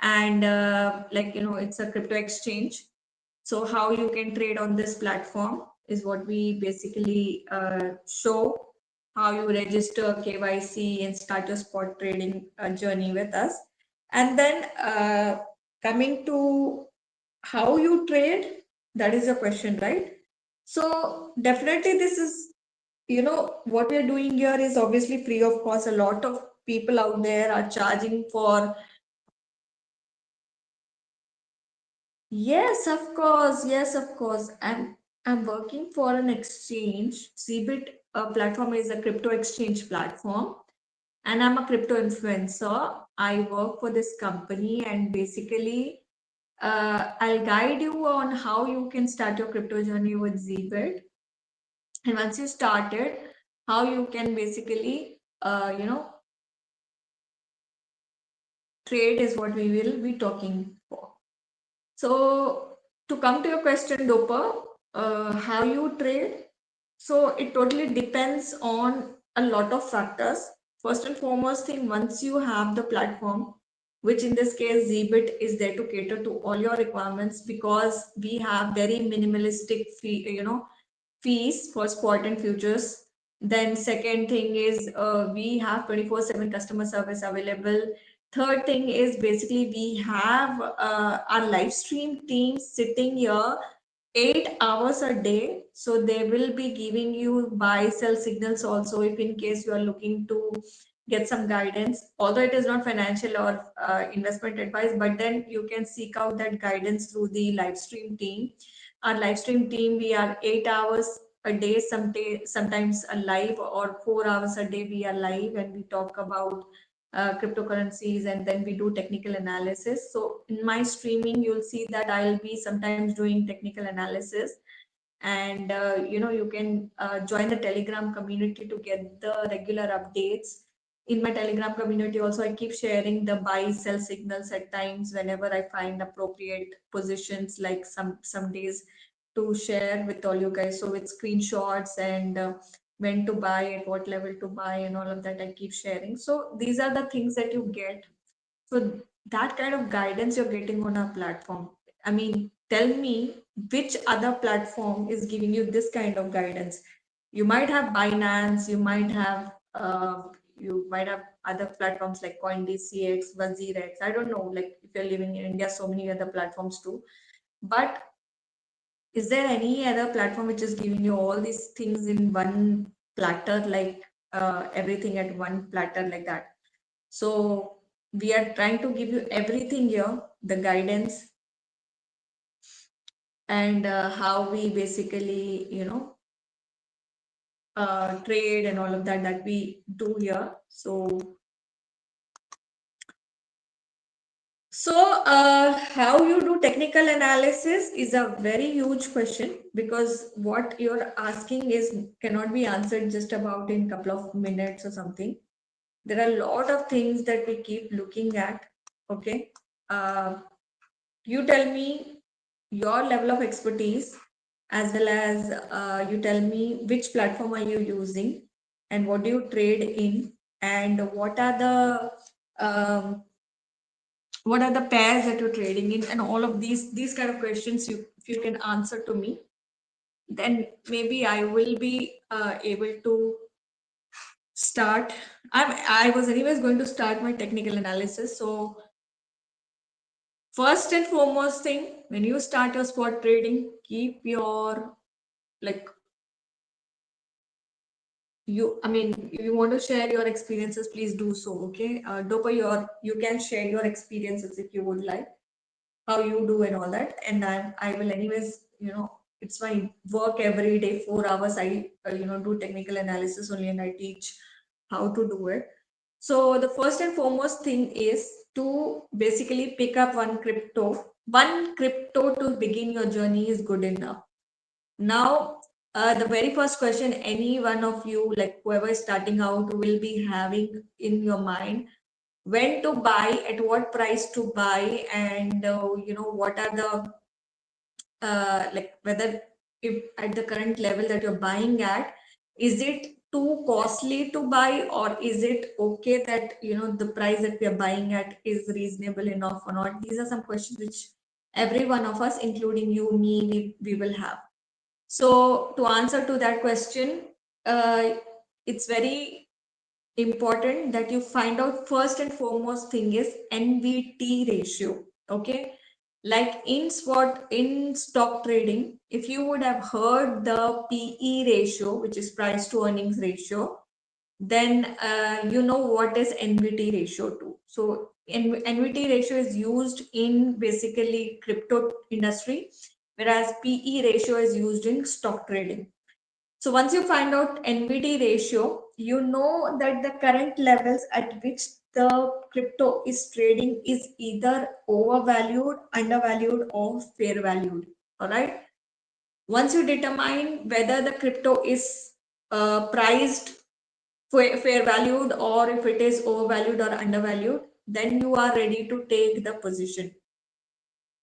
and it's a crypto exchange. So how you can trade on this platform is what we basically show, how you register KYC and start your spot trading journey with us. And then coming to how you trade, that is a question, right? So definitely this is, what we're doing here is obviously free of cost. A lot of people out there are charging for. Yes, of course. Yes, of course. I'm working for an exchange. Cbit platform is a crypto exchange platform, and I'm a crypto influencer. I work for this company, and basically, I'll guide you on how you can start your crypto journey with Zbit. And once you started, how you can basically, trade is what we will be talking for. So to come to your question, Dopa, how you trade? So it totally depends on a lot of factors. First and foremost thing, once you have the platform, which in this case Zbit is there to cater to all your requirements because we have very minimalistic fees for spot and futures. Then second thing is we have 24/7 customer service available. Third thing is basically we have our live stream team sitting here 8 hours a day. So they will be giving you buy sell signals also if in case you are looking to get some guidance. Although it is not financial or investment advice, but then you can seek out that guidance through the live stream team. Our live stream team, we are 8 hours a day, sometimes a live, or 4 hours a day we are live, and we talk about cryptocurrencies, and then we do technical analysis. So in my streaming, you'll see that I'll be sometimes doing technical analysis, and you can join the Telegram community to get the regular updates. In my Telegram community also, I keep sharing the buy sell signals at times whenever I find appropriate positions, like some days to share with all you guys. So with screenshots and when to buy, at what level to buy, and all of that I keep sharing. So these are the things that you get. So that kind of guidance you're getting on our platform. I mean, tell me which other platform is giving you this kind of guidance. You might have Binance, you might have other platforms like CoinDCX, WazirX. I don't know, like if you're living in India, so many other platforms too. But is there any other platform which is giving you all these things in one platter, like everything at one platter like that? So we are trying to give you everything here, the guidance, and how we basically, trade and all of that we do here. So how you do technical analysis is a very huge question, because what you're asking is cannot be answered just about in couple of minutes or something. There are a lot of things that we keep looking at. Okay. You tell me your level of expertise, as well as you tell me which platform are you using, and what do you trade in, and um, what are the pairs that you're trading in, and all of these kind of questions. If you can answer to me, then maybe I will be able to start. I was anyways going to start my technical analysis. So first and foremost thing, when you start your spot trading, keep your, like, I mean, if you want to share your experiences, please do so. Okay. Dopa, you can share your experiences if you would like, how you do and all that. And I will anyways, it's my work every day, 4 hours. I, do technical analysis only, and I teach how to do it. So the first and foremost thing is to basically pick up one crypto. One crypto to begin your journey is good enough. Now, the very first question any one of you, like whoever is starting out, will be having in your mind: when to buy, at what price to buy, and what are the like, whether, if at the current level that you're buying at, is it too costly to buy, or is it okay that the price that we are buying at is reasonable enough or not? These are some questions which every one of us, including you, me, we will have. So to answer to that question, it's very important that you find out, first and foremost thing is NVT ratio. Okay. Like in stock trading, if you would have heard the PE ratio, which is price to earnings ratio, then you know what is NVT ratio too. So NVT ratio is used in basically crypto industry, whereas PE ratio is used in stock trading. So once you find out NVT ratio, you know that the current levels at which the crypto is trading is either overvalued, undervalued, or fair valued. All right. Once you determine whether the crypto is priced fair valued, or if it is overvalued or undervalued, then you are ready to take the position.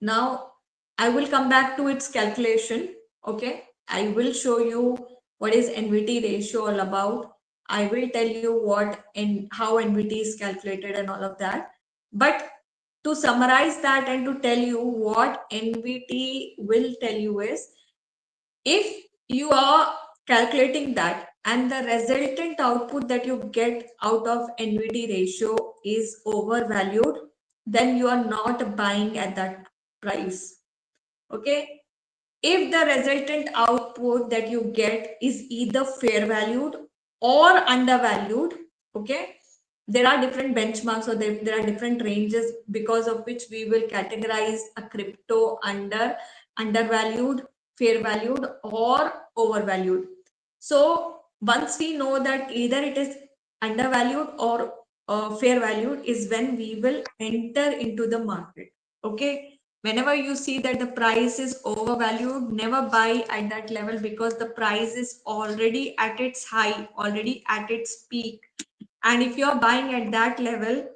Now, I will come back to its calculation. Okay. I will show you what is NVT ratio all about. I will tell you what and how NVT is calculated and all of that. But to summarize that and to tell you what NVT will tell you is, if you are calculating that and the resultant output that you get out of NVD ratio is overvalued, then you are not buying at that price. Okay. If the resultant output that you get is either fair valued or undervalued, okay, there are different benchmarks, or there are different ranges because of which we will categorize a crypto under undervalued, fair valued, or overvalued. So once we know that either it is undervalued or fair valued is when we will enter into the market. Okay. Whenever you see that the price is overvalued, never buy at that level, because the price is already at its high, already at its peak. And if you're buying at that level,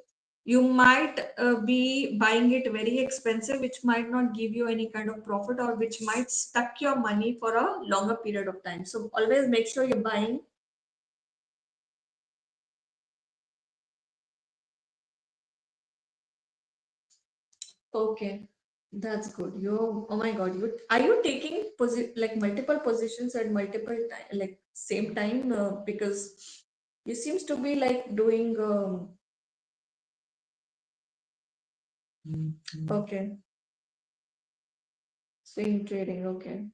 you might be buying it very expensive, which might not give you any kind of profit, or which might stuck your money for a longer period of time. So always make sure you're buying. Okay, that's good. You, oh my God, you are you taking like multiple positions at multiple time, like same time? Because you seems to be like doing. Okay, swing trading. Okay,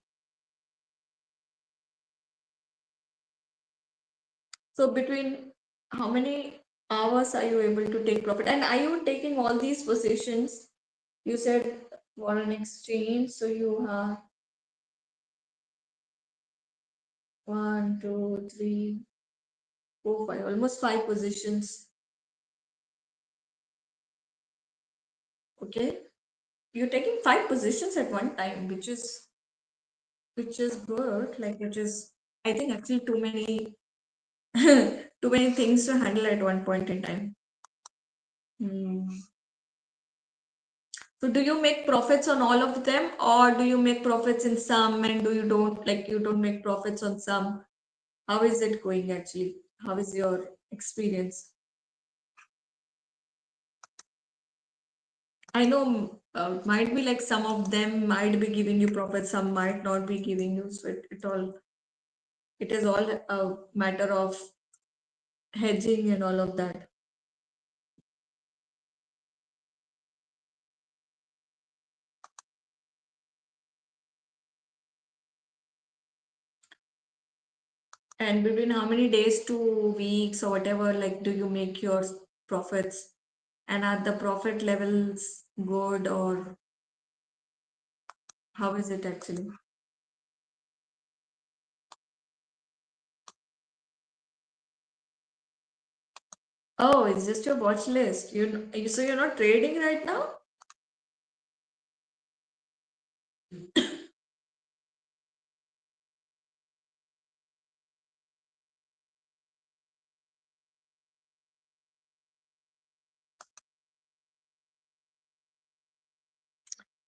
so between how many hours are you able to take profit? And are you taking all these positions? You said for an exchange, so you have 1, 2, 3, 4, 5, almost 5 positions. Okay. You're taking 5 positions at one time, which is good. Like, which is, I think, actually too many too many things to handle at one point in time. Hmm. So do you make profits on all of them, or do you make profits in some, and do you don't, like, you don't make profits on some? How is it going actually? How is your experience? I know might be like some of them might be giving you profit, some might not be giving you. So it is all a matter of hedging and all of that. And between how many days to weeks or whatever, like, do you make your profits? And are the profit levels good, or how is it actually? Oh, it's just your watch list. So you're not trading right now?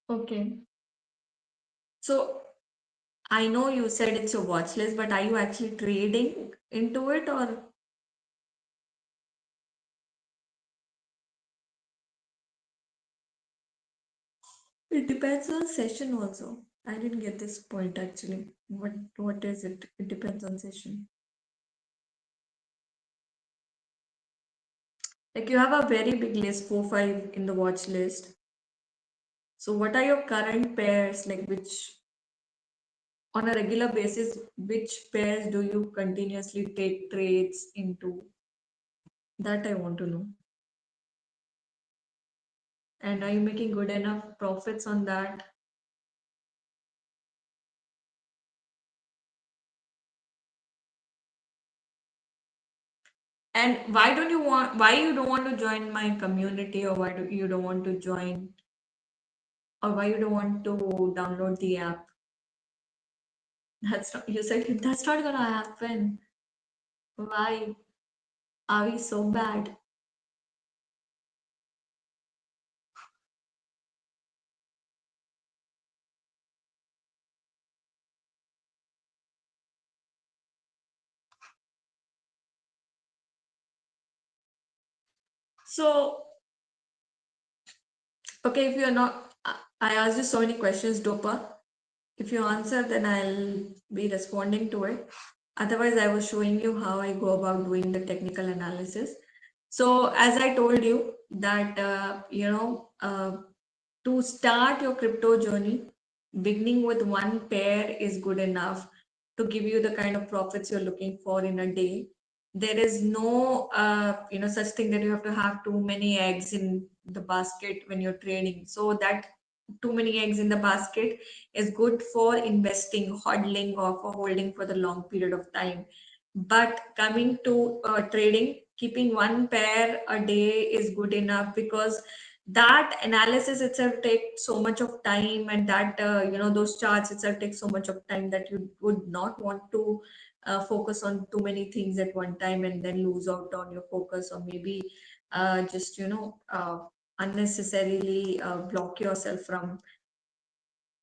Okay. So I know you said it's your watch list, but are you actually trading into it, or it depends on session also? I didn't get this point actually. What is it? It depends on session. Like, you have a very big list, 4, 5 in the watch list. So what are your current pairs, like, which on a regular basis, which pairs do you continuously take trades into? That I want to know. And are you making good enough profits on that? And why you don't want to join my community, or why do you don't want to join, or why you don't want to download the app? That's not, you said that's not gonna happen. Why are we so bad? So, okay, if you're not, I asked you so many questions, Dopa. If you answer, then I'll be responding to it. Otherwise, I was showing you how I go about doing the technical analysis. So as I told you that, to start your crypto journey, beginning with one pair is good enough to give you the kind of profits you're looking for in a day. There is no, such thing that you have to have too many eggs in the basket when you're trading. So that too many eggs in the basket is good for investing, hodling, or for holding for the long period of time. But coming to trading, keeping one pair a day is good enough, because that analysis itself takes so much of time, and that those charts itself take so much of time that you would not want to focus on too many things at one time and then lose out on your focus, or maybe just unnecessarily block yourself from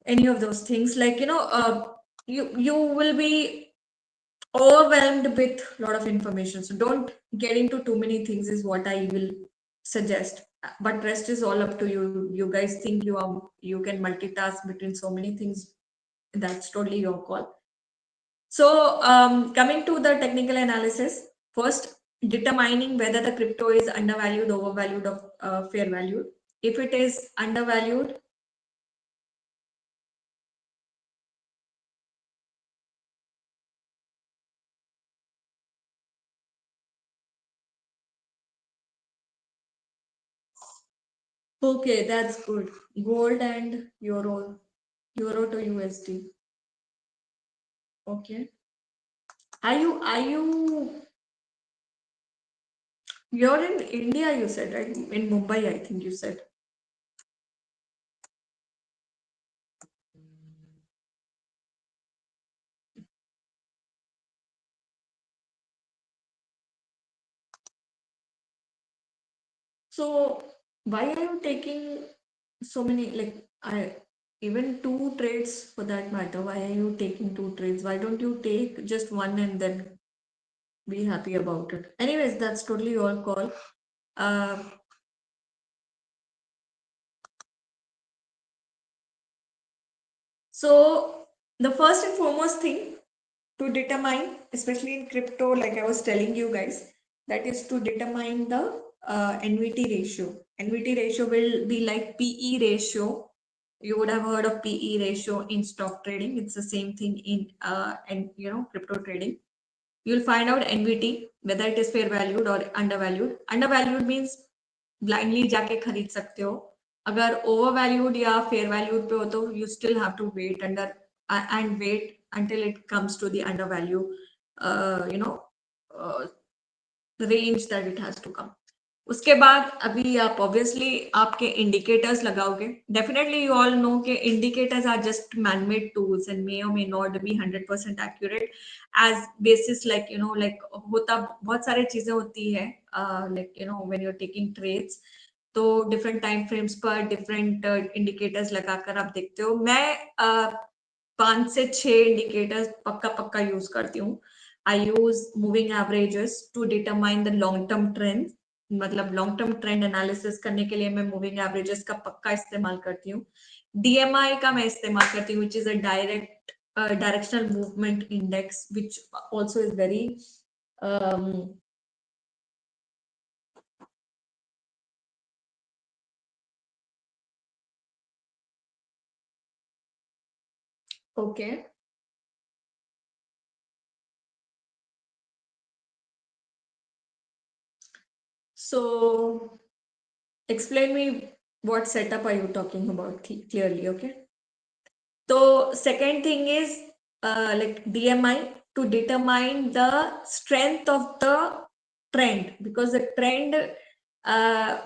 any of those things. Like, you will be overwhelmed with a lot of information, so don't get into too many things is what I will suggest. But rest is all up to you. You guys think you can multitask between so many things, that's totally your call. So coming to the technical analysis, first determining whether the crypto is undervalued, overvalued, or fair valued. If it is undervalued, okay, that's good. Gold and euro to USD. Okay. You're in India, you said, right? In Mumbai, I think you said. So why are you taking so many, like, even two trades for that matter? Why are you taking two trades? Why don't you take just one and then be happy about it? Anyways, that's totally your call. Uh, so the first and foremost thing to determine, especially in crypto, like I was telling you guys, that is to determine the NVT ratio. NVT ratio will be like PE ratio. You would have heard of PE ratio in stock trading. It's the same thing in and crypto trading. You'll find out NVT whether it is fair valued or undervalued. Undervalued means blindly जाके खरीद सकते हो. अगर overvalued या fair valued पे हो तो you still have to wait and wait until it comes to the undervalue, you know, uh, range that it has to come. उसके बाद अभी आप ऑब्वियसली आपके इंडिकेटर्स लगाओगे. डेफिनेटली यू ऑल नो के indicators are just man made tools and may और may not be 100% accurate as basis. Like like होता बहुत सारी चीजें होती है, like when you are taking trades, तो डिफरेंट टाइम फ्रेम्स पर डिफरेंट इंडिकेटर्स लगाकर आप देखते हो. मैं 5 से 6 इंडिकेटर्स पक्का पक्का यूज करती हूँ. I use moving averages to determine the long term trend. मतलब लॉन्ग टर्म ट्रेंड एनालिसिस करने के लिए मैं मूविंग एवरेजेस का पक्का इस्तेमाल करती हूँ. डीएमआई का मैं इस्तेमाल करती हूँ, which is a direct directional movement index, which also is very um, okay. So explain me what setup are you talking about clearly, okay? So second thing is like DMI to determine the strength of the trend, because the trend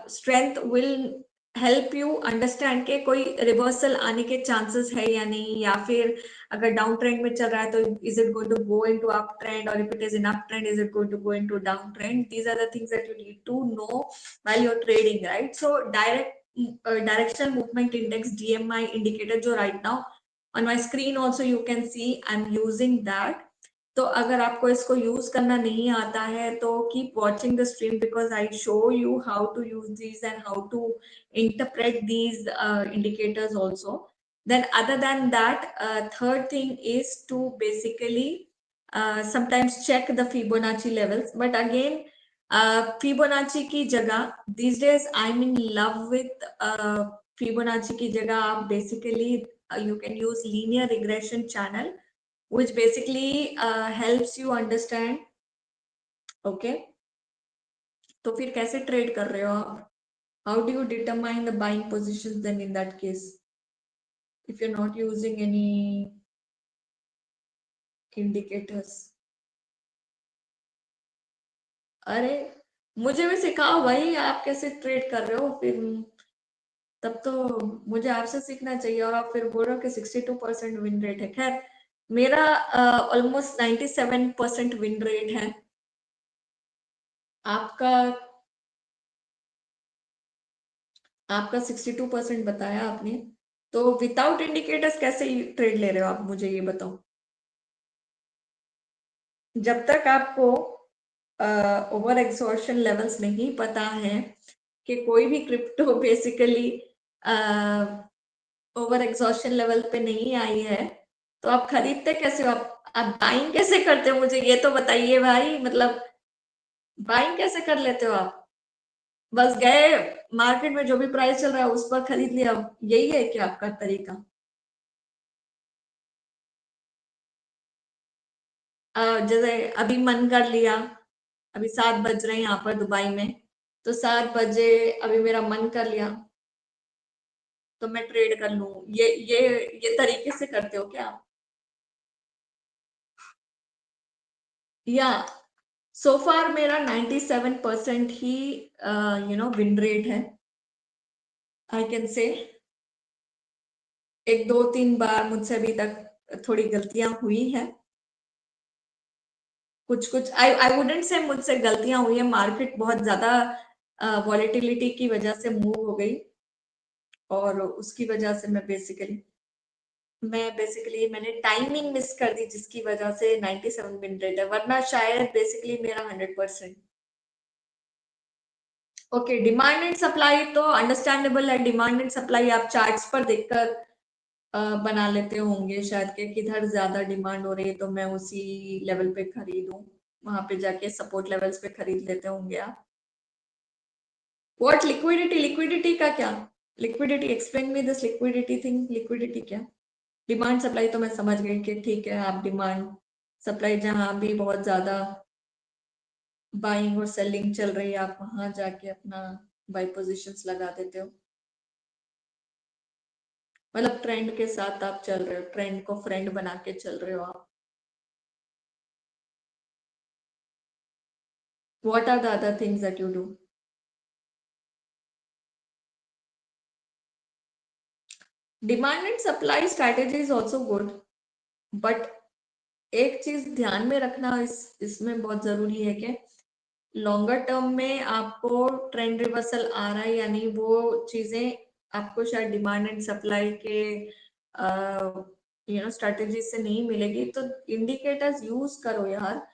strength will help you understand के कोई reversal आने के chances है या नहीं, या फिर अगर डाउन ट्रेंड में चल रहा है तो is it going to go into up trend, or if it is in up trend is it going to go into down trend. These are the things that you need to know while you're trading, right? So directional movement index DMI indicator जो right now on my screen also you can see I'm using that. तो अगर आपको इसको use करना नहीं आता है तो keep watching the stream, because I show you how to use these and how to interpret these indicators also. Then other than that, third thing is to basically sometimes check the Fibonacci levels, but again, Fibonacci की जगह these days I'm in love with Fibonacci की जगह आप basically you can use linear regression channel, which basically helps you understand. Okay, तो फिर कैसे trade कर रहे हो आप? How do you determine the buying positions then in that case if you're not using any indicators? अरे मुझे भी सिखाओ भाई, आप कैसे ट्रेड कर रहे हो फिर? तब तो मुझे आपसे सीखना चाहिए और आप फिर बोल रहे हो कि 62% विन रेट है। खैर मेरा ऑलमोस्ट 97% विन रेट है। आपका आपका 62% बताया आपने, तो विदाउट इंडिकेटर्स कैसे ट्रेड ले रहे हो आप, मुझे ये बताओ। जब तक आपको ओवर एक्सॉर्शन लेवल्स नहीं पता है कि कोई भी क्रिप्टो बेसिकली ओवर एक्सॉर्शन लेवल पे नहीं आई है, तो आप खरीदते कैसे हो? आप बाइंग कैसे करते हो, मुझे ये तो बताइए भाई। मतलब बाइंग कैसे कर लेते हो आप? बस गए मार्केट में जो भी प्राइस चल रहा है उस पर खरीद लिया, यही है क्या आपका तरीका? जैसे अभी मन कर लिया, अभी 7 बज रहे हैं यहाँ पर दुबई में, तो 7 बजे अभी मेरा मन कर लिया तो मैं ट्रेड कर लूं, ये तरीके से करते हो क्या आप? या सो फार मेरा 97% ही विन रेट है, आई कैन से। एक दो तीन बार मुझसे अभी तक थोड़ी गलतियां हुई है, कुछ कुछ आई वुडेंट से मुझसे गलतियां हुई है, मार्केट बहुत ज्यादा वॉलेटिलिटी की वजह से मूव हो गई और उसकी वजह से मैंने टाइमिंग मिस कर दी जिसकी वजह से 97 विन रेट है, वरना शायद बेसिकली मेरा 100%। ओके, डिमांड एंड सप्लाई तो अंडरस्टैंडेबल है। डिमांड एंड सप्लाई आप चार्ट्स पर देखकर बना लेते होंगे शायद कि किधर ज्यादा डिमांड हो रही है तो मैं उसी लेवल पे खरीदूं, वहां पे जाके सपोर्ट लेवल्स पे खरीद लेते होंगे आप। What liquidity? लिक्विडिटी का क्या? Liquidity, explain me this liquidity thing. Liquidity क्या? डिमांड सप्लाई तो मैं समझ गई कि ठीक है, आप डिमांड सप्लाई जहां भी बहुत ज्यादा बाइंग और सेलिंग चल रही है आप वहां जाके अपना बाई पोजीशंस लगा देते हो, मतलब ट्रेंड के साथ आप चल रहे हो, ट्रेंड को फ्रेंड बना के चल रहे हो आप। What are the other things that you do? Demand and supply strategy is also good, but एक चीज ध्यान में रखना इसमें बहुत जरूरी है कि लॉन्गर टर्म में आपको ट्रेंड रिवर्सल आ रहा है या नहीं, वो चीजें आपको शायद डिमांड एंड सप्लाई के स्ट्रेटेजी से नहीं मिलेगी। तो इंडिकेटर्स यूज करो यार,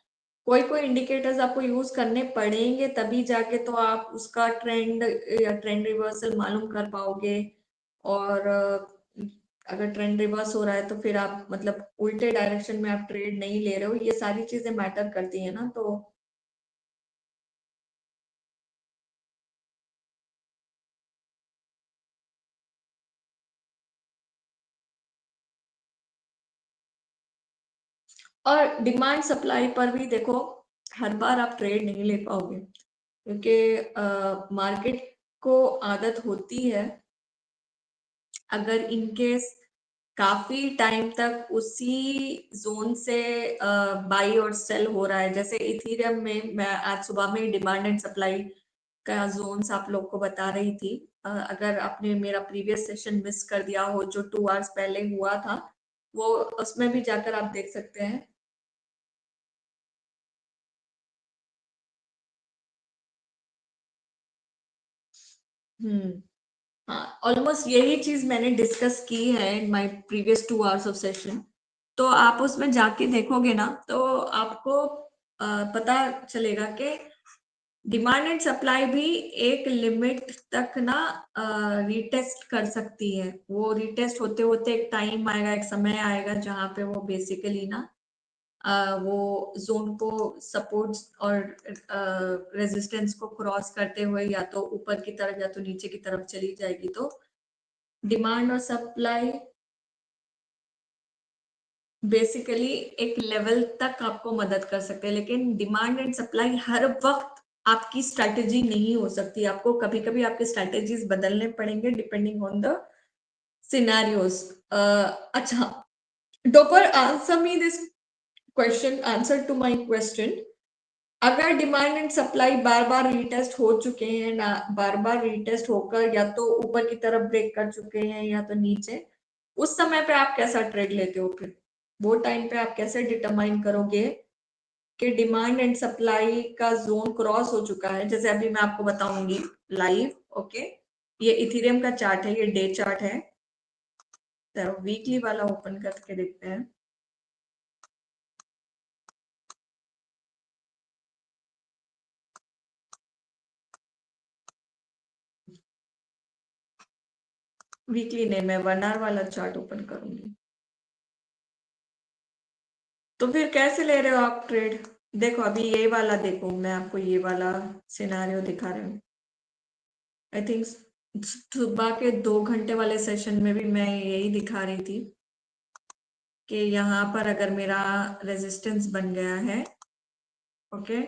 कोई कोई इंडिकेटर्स आपको यूज करने पड़ेंगे तभी जाके तो आप उसका ट्रेंड या ट्रेंड रिवर्सल मालूम कर पाओगे। और अगर ट्रेंड रिवर्स हो रहा है तो फिर आप मतलब उल्टे डायरेक्शन में आप ट्रेड नहीं ले रहे हो, ये सारी चीजें मैटर करती है ना। तो और डिमांड सप्लाई पर भी देखो, हर बार आप ट्रेड नहीं ले पाओगे क्योंकि मार्केट को आदत होती है, अगर इनकेस काफी टाइम तक उसी जोन से बाई और सेल हो रहा है, जैसे इथीरियम में मैं आज सुबह में डिमांड एंड सप्लाई का जोन्स आप लोग को बता रही थी। अगर आपने मेरा प्रीवियस सेशन मिस कर दिया हो जो 2 आवर्स पहले हुआ था, वो उसमें भी जाकर आप देख सकते हैं। हम्म, हाँ, ऑलमोस्ट यही चीज मैंने डिस्कस की है in my previous 2 hours of session. तो आप उसमें जाके देखोगे ना तो आपको पता चलेगा कि डिमांड एंड सप्लाई भी एक लिमिट तक ना रिटेस्ट कर सकती है। वो रिटेस्ट होते होते एक टाइम आएगा, एक समय आएगा जहां पे वो बेसिकली ना वो जोन को सपोर्ट और रेजिस्टेंस को क्रॉस करते हुए या तो ऊपर की तरफ या तो नीचे की तरफ चली जाएगी, तो डिमांड और सप्लाई बेसिकली एक लेवल तक आपको मदद कर सकते हैं, लेकिन डिमांड एंड सप्लाई हर वक्त आपकी स्ट्रैटेजी नहीं हो सकती। आपको कभी कभी आपके स्ट्रैटेजीज बदलने पड़ेंगे डिपेंडिंग ऑन द सिनेरियोज। अच्छा, Dopa answer me this question, answer to my question. अगर डिमांड एंड सप्लाई बार बार रीटेस्ट हो चुके हैं ना, बार बार रीटेस्ट होकर या तो ऊपर की तरफ ब्रेक कर चुके हैं या तो नीचे, उस समय पे आप कैसा ट्रेड लेते हो? फिर वो टाइम पे आप कैसे डिटरमाइन करोगे कि डिमांड एंड सप्लाई का जोन क्रॉस हो चुका है? जैसे अभी मैं आपको बताऊंगी लाइव। ओके, ये इथेरियम का चार्ट है, ये डे चार्ट है। तो वीकली वाला ओपन करके देखते हैं। वीकली नहीं, मैं 1 आवर वाला चार्ट ओपन करूंगी। तो फिर कैसे ले रहे हो आप ट्रेड? देखो अभी ये वाला देखो, मैं आपको ये वाला सिनेरियो दिखा रही हूँ। आई थिंक सुबह के 2 घंटे वाले सेशन में भी मैं यही दिखा रही थी कि यहाँ पर अगर मेरा रेजिस्टेंस बन गया है, ओके,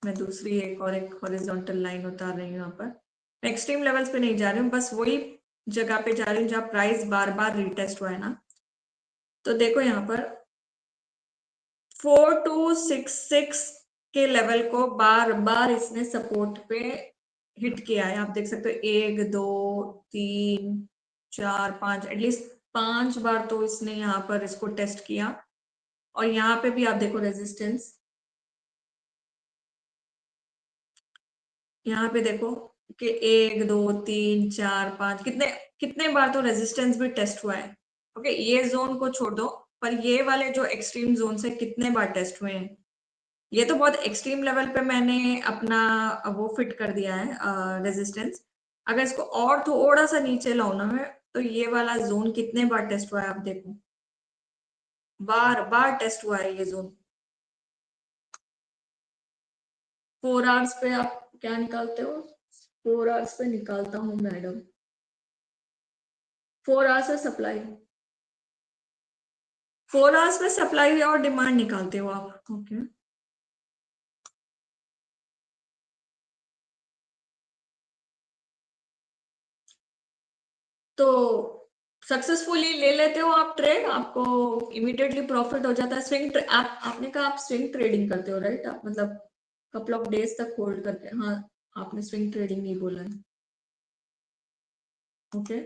मैं दूसरी एक हॉरिजॉन्टल लाइन उतार रही हूँ यहाँ पर। मैं एक्सट्रीम लेवल्स पे नहीं जा रही हूँ, बस वही जगह पे जा रही हूँ जहाँ प्राइस बार बार रिटेस्ट हुआ है ना। तो देखो यहाँ पर 4266 के लेवल को बार बार इसने सपोर्ट पे हिट किया है। आप देख सकते हो 1 2 3 4 5, एटलीस्ट 5 बार तो इसने यहाँ पर इसको टेस्ट किया। और यहाँ पे भी आप देखो रेजिस्टेंस, यहाँ पे देखो कि 1 2 3 4 5 कितने कितने बार तो रेजिस्टेंस भी टेस्ट हुआ है। ओके, ये जोन को छोड़ दो, पर ये वाले जो एक्सट्रीम जोन से कितने बार टेस्ट हुए हैं। ये तो बहुत एक्सट्रीम लेवल पे मैंने अपना वो फिट कर दिया है रेजिस्टेंस। अगर इसको और थोड़ा सा नीचे लाऊं ना मैं, तो ये वाला जोन कितने बार टेस्ट हुआ है आप देखो, बार बार टेस्ट हुआ है ये जोन। 4 आवर्स पे आप क्या निकालते हो? 4 आवर्स पे निकालता हूँ मैडम, 4 आवर्स है सप्लाई, 4 आवर्स में सप्लाई और डिमांड निकालते हो आप। ओके, तो सक्सेसफुली ले लेते हो आप ट्रेड, आपको इमीडिएटली प्रॉफिट हो जाता है। आपने कहा आप स्विंग ट्रेडिंग करते हो, राइट? आप मतलब कपल ऑफ डेज तक होल्ड करके, हाँ, आपने स्विंग ट्रेडिंग नहीं बोला है। ओके,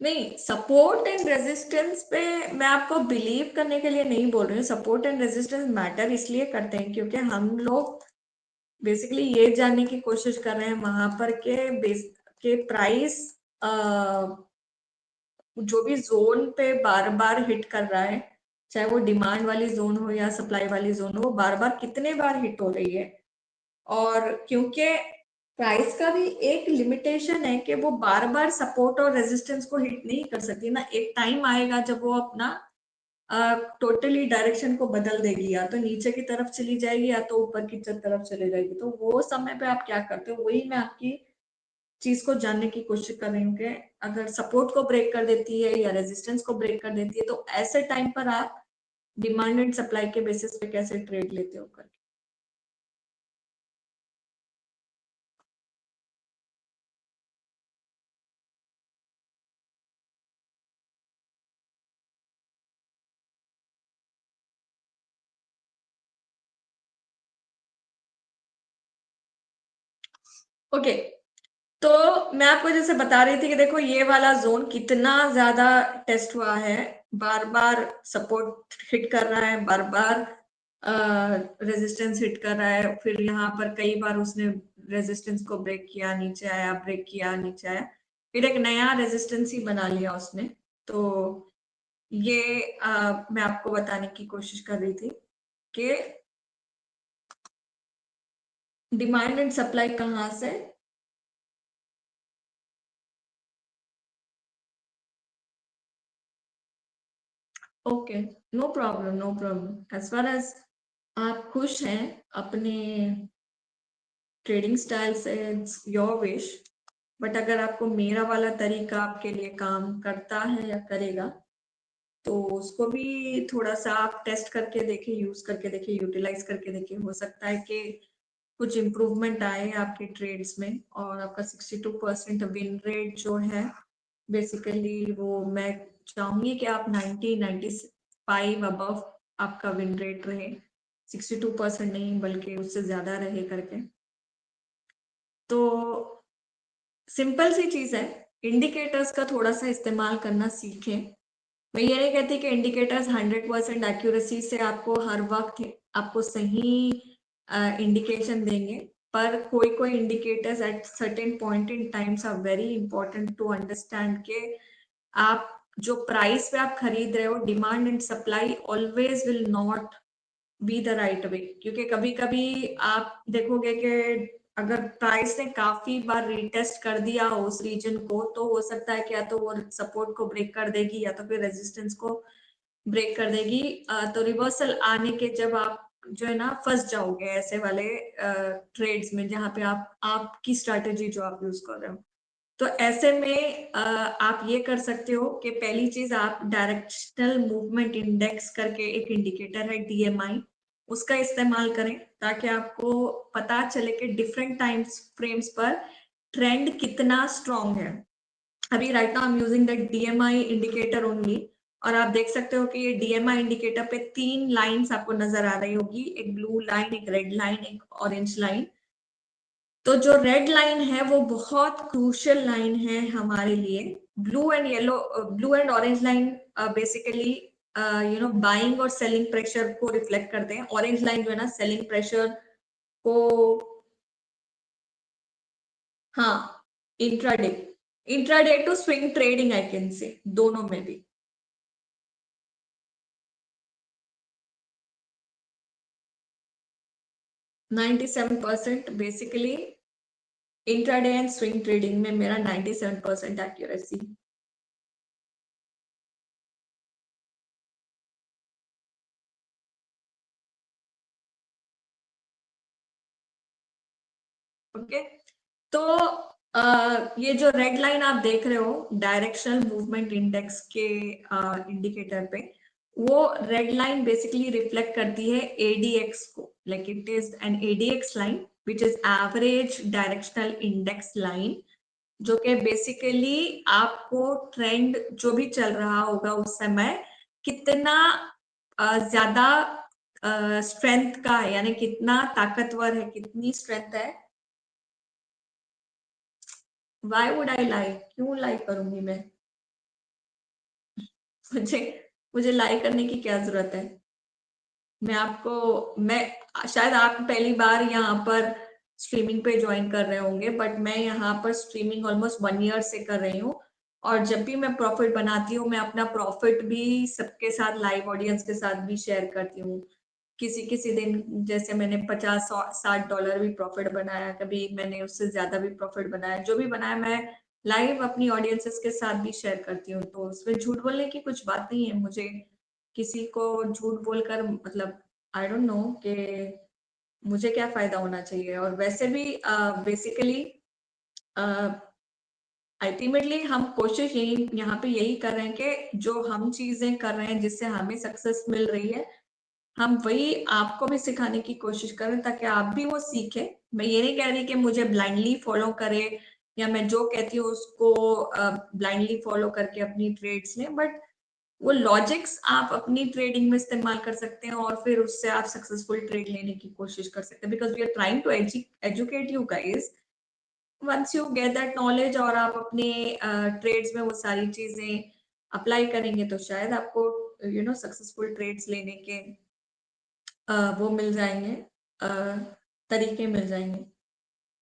नहीं, सपोर्ट एंड रेजिस्टेंस पे मैं आपको बिलीव करने के लिए नहीं बोल रही हूँ। सपोर्ट एंड रेजिस्टेंस मैटर इसलिए करते हैं क्योंकि हम लोग बेसिकली ये जानने की कोशिश कर रहे हैं वहां पर के प्राइस जो भी जोन पे बार बार हिट कर रहा है, चाहे वो डिमांड वाली जोन हो या सप्लाई वाली जोन हो, वो बार बार कितने बार हिट हो रही है। और क्योंकि प्राइस का भी एक लिमिटेशन है कि वो बार बार सपोर्ट और रेजिस्टेंस को हिट नहीं कर सकती ना। एक टाइम आएगा जब वो अपना टोटली डायरेक्शन को बदल देगी, या तो नीचे की तरफ चली जाएगी या तो ऊपर की तरफ चले जाएगी। तो वो समय पे आप क्या करते हो, वही मैं आपकी चीज को जानने की कोशिश कर रही हूँ कि अगर सपोर्ट को ब्रेक कर देती है या रेजिस्टेंस को ब्रेक कर देती है, तो ऐसे टाइम पर आप डिमांड एंड सप्लाई के बेसिस पे कैसे ट्रेड लेते हो करके। ओके, तो मैं आपको जैसे बता रही थी कि देखो ये वाला जोन कितना ज्यादा टेस्ट हुआ है, बार बार सपोर्ट हिट कर रहा है, बार बार रेजिस्टेंस हिट कर रहा है, फिर यहाँ पर कई बार उसने रेजिस्टेंस को ब्रेक किया, नीचे आया, ब्रेक किया, नीचे आया, फिर एक नया रेजिस्टेंस ही बना लिया उसने। तो ये मैं आपको बताने की कोशिश कर रही थी कि डिमांड एंड सप्लाई कहाँ से? Okay, no problem, no problem. As far as आप खुश हैं अपने ट्रेडिंग स्टाइल से, इट्स योर विश। बट अगर आपको मेरा वाला तरीका आपके लिए काम करता है या करेगा, तो उसको भी थोड़ा सा आप टेस्ट करके देखिए, यूज करके देखिए, यूटिलाइज करके देखिए। हो सकता है कि कुछ इम्प्रूवमेंट आए आपके ट्रेड्स में, और आपका 62% विन रेट जो है, बेसिकली वो मैं चाहूंगी कि आप 90-95 अबव आपका विन रेट रहे, 62% नहीं बल्कि उससे ज्यादा रहे करके। तो सिंपल सी चीज है, इंडिकेटर्स का थोड़ा सा इस्तेमाल करना सीखें। मैं ये नहीं कहती कि इंडिकेटर्स 100% एक्यूरेसी से आपको हर वक्त आपको सही इंडिकेशन देंगे, पर कोई कोई indicators at certain point in times are very important to understand के आप जो प्राइस पे आप खरीद रहे हो, demand and supply always will not be the right way. क्योंकि कभी कभी आप देखोगे कि अगर प्राइस ने काफी बार रीटेस्ट कर दिया हो उस रीजन को, तो हो सकता है कि या तो वो सपोर्ट को ब्रेक कर देगी या तो फिर रेजिस्टेंस को ब्रेक कर देगी। तो रिवर्सल आने के जब आप जो है ना फंस जाओगे ऐसे वाले ट्रेड्स में, जहां पे आप आपकी स्ट्रैटेजी जो आप यूज कर रहे हो। तो ऐसे में आप ये कर सकते हो कि पहली चीज, आप डायरेक्शनल मूवमेंट इंडेक्स करके एक इंडिकेटर है डीएमआई, उसका इस्तेमाल करें, ताकि आपको पता चले कि डिफरेंट टाइम फ्रेम्स पर ट्रेंड कितना स्ट्रॉन्ग है। अभी right now I am using the DMI indicator only, और आप देख सकते हो कि ये डीएमआई इंडिकेटर पे 3 लाइंस आपको नजर आ रही होगी, एक ब्लू लाइन, एक रेड लाइन, एक ऑरेंज लाइन। तो जो रेड लाइन है वो बहुत क्रूशियल लाइन है हमारे लिए। Blue and orange line basically buying और सेलिंग प्रेशर को रिफ्लेक्ट करते हैं। ऑरेंज लाइन जो है ना सेलिंग प्रेशर को, हाँ, intraday, intraday to swing trading I can say, दोनों में भी। 97% basically intraday and swing trading में मेरा 97% एक्यूरेसी। ओके, तो ये जो रेड लाइन आप देख रहे हो डायरेक्शनल मूवमेंट इंडेक्स के इंडिकेटर पे, वो रेड लाइन बेसिकली रिफ्लेक्ट करती है एडीएक्स को, like it is an ADX line which is average directional index line, जो कि बेसिकली आपको ट्रेंड जो भी चल रहा होगा उस समय कितना ज्यादा स्ट्रेंथ का है, यानी कितना ताकतवर है, कितनी स्ट्रेंथ है। वाई वुड आई लाई, क्यों लाई करूंगी मैं? मुझे मुझे लाई करने की क्या जरूरत है? मैं शायद आप पहली बार यहाँ पर स्ट्रीमिंग पे ज्वाइन कर रहे होंगे, बट मैं यहाँ पर स्ट्रीमिंग ऑलमोस्ट 1 ईयर से कर रही हूँ। और जब भी मैं प्रॉफिट बनाती हूँ, मैं अपना प्रॉफिट भी सबके साथ, लाइव ऑडियंस के साथ भी शेयर करती हूँ। किसी किसी दिन जैसे मैंने 50-60 डॉलर भी प्रॉफिट बनाया, कभी मैंने उससे ज्यादा भी प्रॉफिट बनाया। जो भी बनाया मैं लाइव अपनी ऑडियंसेस के साथ भी शेयर करती हूँ, तो उसमें झूठ बोलने की कुछ बात नहीं है। मुझे किसी को झूठ बोलकर मतलब आई डोंट नो कि मुझे क्या फायदा होना चाहिए। और वैसे भी बेसिकली अल्टीमेटली हम कोशिश यही यहाँ पे यही कर रहे हैं कि जो हम चीजें कर रहे हैं जिससे हमें सक्सेस मिल रही है, हम वही आपको भी सिखाने की कोशिश करें, ताकि आप भी वो सीखें। मैं ये नहीं कह रही कि मुझे ब्लाइंडली फॉलो करे, या मैं जो कहती हूँ उसको ब्लाइंडली फॉलो करके अपनी ट्रेड्स लें, बट वो लॉजिक्स आप अपनी ट्रेडिंग में इस्तेमाल कर सकते हैं, और फिर उससे आप सक्सेसफुल ट्रेड लेने की कोशिश कर सकते हैं। Because we are trying to educate you guys. Once you get that knowledge और आप अपने ट्रेड्स में वो सारी चीजें अप्लाई करेंगे, तो शायद आपको सक्सेसफुल ट्रेड्स लेने के वो मिल जाएंगे, तरीके मिल जाएंगे।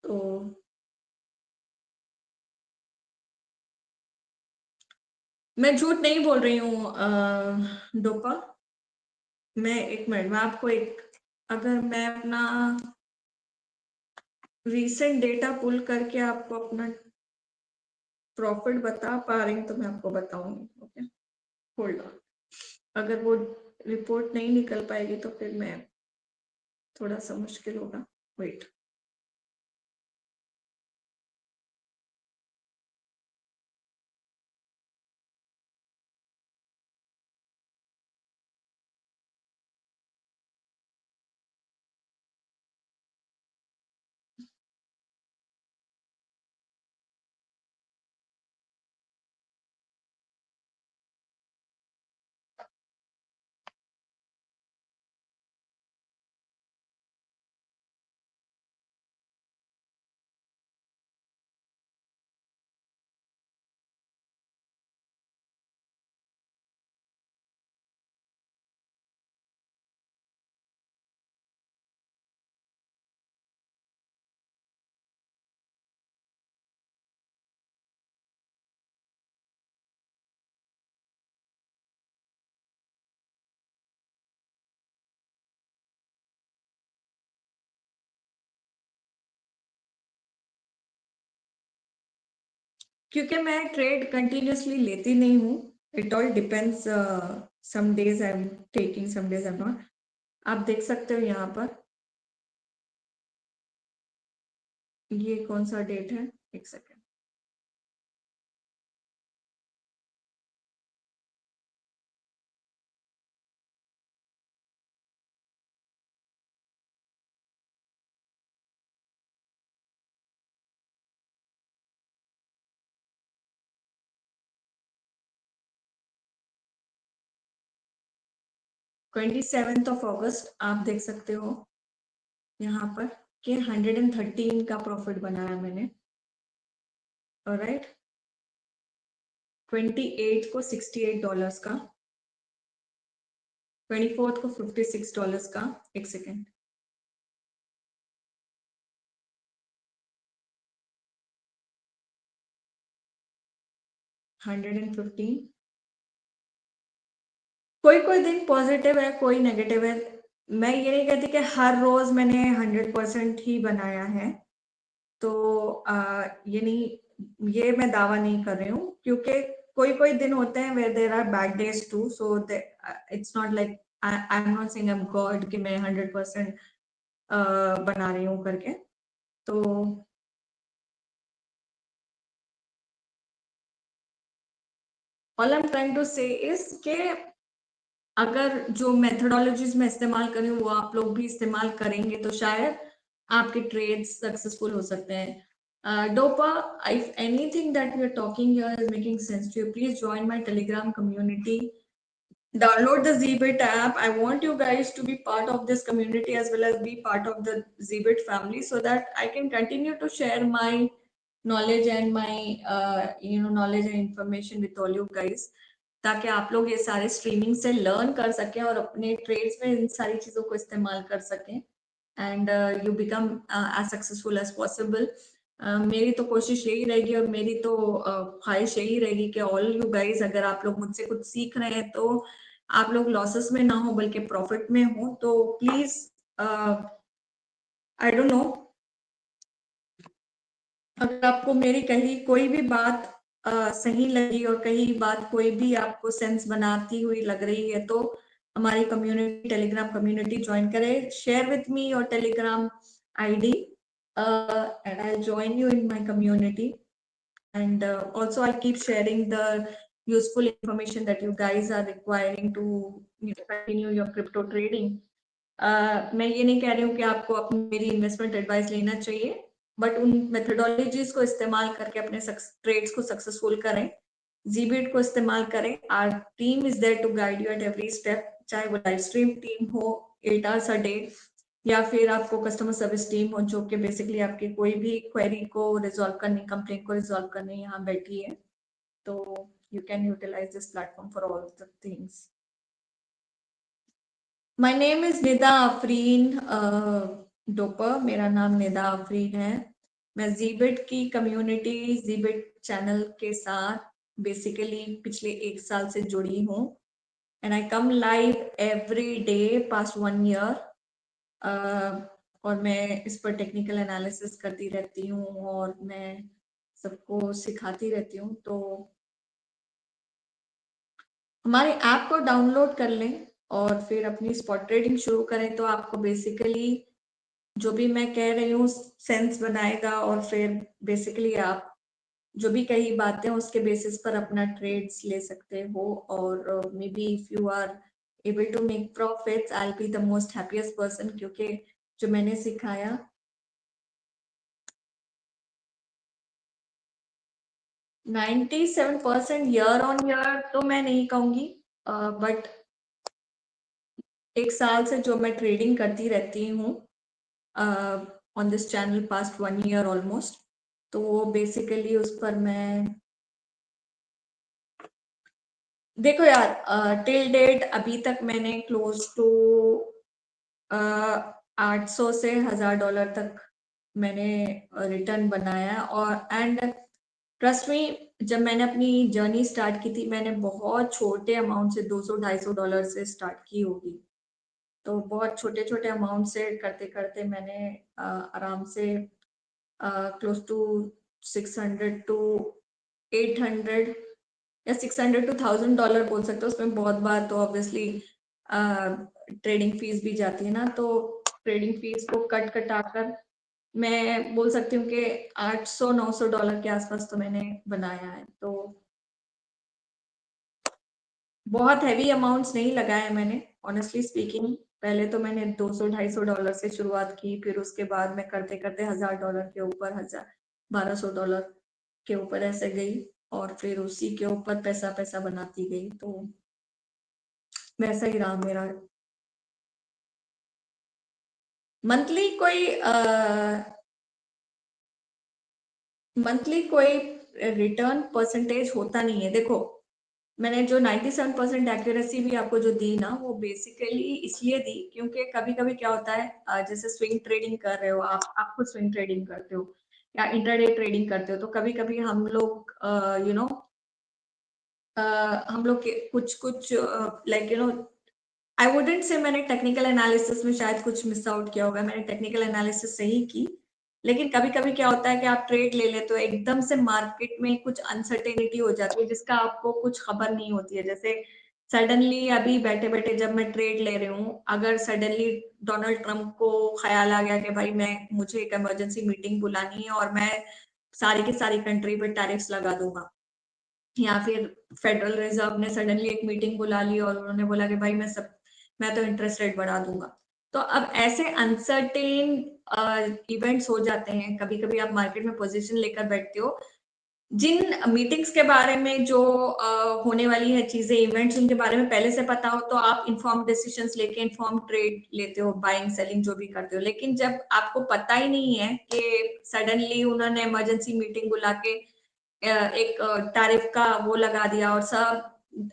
तो मैं झूठ नहीं बोल रही हूँ डोपा। मैं एक मिनट में आपको एक, अगर मैं अपना रीसेंट डेटा पुल करके आपको अपना प्रॉफिट बता पा रही हूँ तो मैं आपको बताऊंगी। Okay, hold on. अगर वो रिपोर्ट नहीं निकल पाएगी तो फिर मैं थोड़ा सा मुश्किल होगा। वेट। क्योंकि मैं ट्रेड कंटिन्यूसली लेती नहीं हूँ, it all depends. Some days I am taking, some days I am not. आप देख सकते हो यहाँ पर, ये कौन सा डेट है, एक सेकेंड। August 27 आप देख सकते हो यहाँ पर कि 113 का प्रॉफिट बनाया मैंने। ऑलराइट, 28 को $68 का, 24 को $56 का। एक सेकेंड। 115। कोई कोई दिन पॉजिटिव है, कोई नेगेटिव है। मैं ये नहीं कहती कि हर रोज मैंने 100% ही बनाया है, तो ये नहीं, ये मैं दावा नहीं कर रही हूँ, क्योंकि कोई कोई दिन होते हैं where there are bad days too, so it's not like I am not saying I am god कि मैं 100% बना रही हूँ करके। तो all I am trying to say is के अगर जो मेथोडोलॉजीज मैं इस्तेमाल कर रही हूँ वो आप लोग भी इस्तेमाल करेंगे तो शायद आपके ट्रेड्स सक्सेसफुल हो सकते हैं। डोपा, if anything that we are talking here is making sense to you, please join my Telegram community, download the Zbit app. I want you guys to be part of this community as well as be part of the Zbit family so that I can continue to share my knowledge and my knowledge and information with all you guys, ताकि आप लोग ये सारे streaming से learn कर सकें और अपने ट्रेड्स में इन सारी चीजों को इस्तेमाल कर सकें and you become as successful as possible. मेरी तो कोशिश यही रहेगी और मेरी तो ख्वाहिश यही रहेगी कि ऑल यू गाइज, अगर आप लोग मुझसे कुछ सीख रहे हैं तो आप लोग लॉसेस में ना हो बल्कि प्रॉफिट में हो। तो प्लीज, आई डोंट नो, अगर आपको मेरी कही कोई भी बात सही लगी और कहीं बात कोई भी आपको सेंस बनाती हुई लग रही है तो हमारी कम्युनिटी, टेलीग्राम कम्युनिटी ज्वाइन करें, share with me your Telegram ID and I join you in my community and also I'll keep sharing the useful information that you guys are requiring to continue your crypto trading. मैं ये नहीं कह रही हूँ कि आपको अपनी मेरी इन्वेस्टमेंट एडवाइस लेना चाहिए, बट उन मेथोडोलॉजीज को इस्तेमाल करके अपने ट्रेड्स को सक्सेसफुल करें, जीबीट को इस्तेमाल करें। Our team is there to guide you at every step, चाहे वो लाइव स्ट्रीम टीम हो 8 hours a day या फिर आपको कस्टमर सर्विस टीम हो जो कि बेसिकली आपकी कोई भी क्वेरी को रिजॉल्व करने, कंप्लेंट को रिजॉल्व करने यहाँ बैठी है। तो you can utilise this platform for all the things. My name is Nida Afreen डोपर, मेरा नाम निदा आफरीन है। मैं जीबिट की कम्युनिटी, जीबिट चैनल के साथ बेसिकली पिछले 1 साल से जुड़ी हूँ and I come live every day past 1 year। और मैं इस पर टेक्निकल एनालिसिस करती रहती हूँ और मैं सबको सिखाती रहती हूँ। तो हमारे ऐप को डाउनलोड कर लें और फिर अपनी स्पॉट ट्रेडिंग शुरू करें, तो आपको बेसिकली जो भी मैं कह रही हूँ सेंस बनाएगा, और फिर बेसिकली आप जो भी कही बातें उसके बेसिस पर अपना ट्रेड्स ले सकते हो। और maybe if you are able to make profits, I will be the most happiest person, क्योंकि जो मैंने सिखाया 97% ईयर ऑन ईयर तो मैं नहीं कहूंगी, बट एक साल से जो मैं ट्रेडिंग करती रहती हूँ on this channel past 1 year almost, तो वो बेसिकली उस पर मैं देखो यार, टिल डेट अभी तक मैंने क्लोज टू 800 से $1000 तक मैंने रिटर्न बनाया। और एंड ट्रस्ट मी, जब मैंने अपनी जर्नी स्टार्ट की थी, मैंने बहुत छोटे अमाउंट से $200-250 से स्टार्ट की होगी। तो बहुत छोटे छोटे अमाउंट से करते करते मैंने आराम से क्लोज टू 600 to 800 या $600 to $1000 बोल सकते हो। उसमें बहुत बार तो ऑब्वियसली ट्रेडिंग फीस भी जाती है ना, तो ट्रेडिंग फीस को कट कटाकर मैं बोल सकती हूँ कि $800-900 के आसपास तो मैंने बनाया है। तो बहुत हैवी अमाउंट्स नहीं लगाए मैंने, ऑनेस्टली स्पीकिंग। पहले तो मैंने $200-250 से शुरुआत की, फिर उसके बाद मैं करते करते $1000 के ऊपर, 1200 डॉलर के ऊपर ऐसे गई, और फिर उसी के ऊपर पैसा पैसा बनाती गई। तो वैसा ही रहा मेरा। मंथली कोई रिटर्न परसेंटेज होता नहीं है। देखो, मैंने जो 97% एक्यूरेसी भी आपको जो दी ना, वो बेसिकली इसलिए दी क्योंकि कभी कभी क्या होता है, जैसे स्विंग ट्रेडिंग कर रहे हो, आप खुद स्विंग ट्रेडिंग करते हो या इंटरडे ट्रेडिंग करते हो, तो कभी कभी हम लोग यू नो हम लोग कुछ कुछ लाइक आई वुडेंट से मैंने टेक्निकल एनालिसिस में शायद कुछ मिस आउट किया होगा, मैंने टेक्निकल एनालिसिस सही की। लेकिन कभी कभी क्या होता है कि आप ट्रेड ले लेते हो, एकदम से मार्केट में कुछ अनसर्टेनिटी हो जाती है जिसका आपको कुछ खबर नहीं होती है। जैसे सडनली अभी बैठे बैठे जब मैं ट्रेड ले रही हूँ, अगर सडनली डोनाल्ड ट्रंप को ख्याल आ गया कि भाई मैं मुझे एक इमरजेंसी मीटिंग बुलानी है और मैं सारी की सारी कंट्री पे टैरिफ्स लगा दूंगा, या फिर फेडरल रिजर्व ने सडनली एक मीटिंग बुला ली और उन्होंने बोला कि भाई मैं तो इंटरेस्ट रेट बढ़ा दूंगा, तो अब ऐसे अनसर्टेन इवेंट्स हो जाते हैं। कभी कभी आप मार्केट में पोजीशन लेकर बैठते हो, जिन मीटिंग्स के बारे में जो होने वाली है चीजें, इवेंट्स, उनके बारे में पहले से पता हो, तो आप इन्फॉर्म डिसीजंस लेके इन्फॉर्म ट्रेड लेते हो, बाइंग सेलिंग जो भी करते हो। लेकिन जब आपको पता ही नहीं है कि सडनली उन्होंने इमरजेंसी मीटिंग बुला के एक टैरिफ का वो लगा दिया, और सब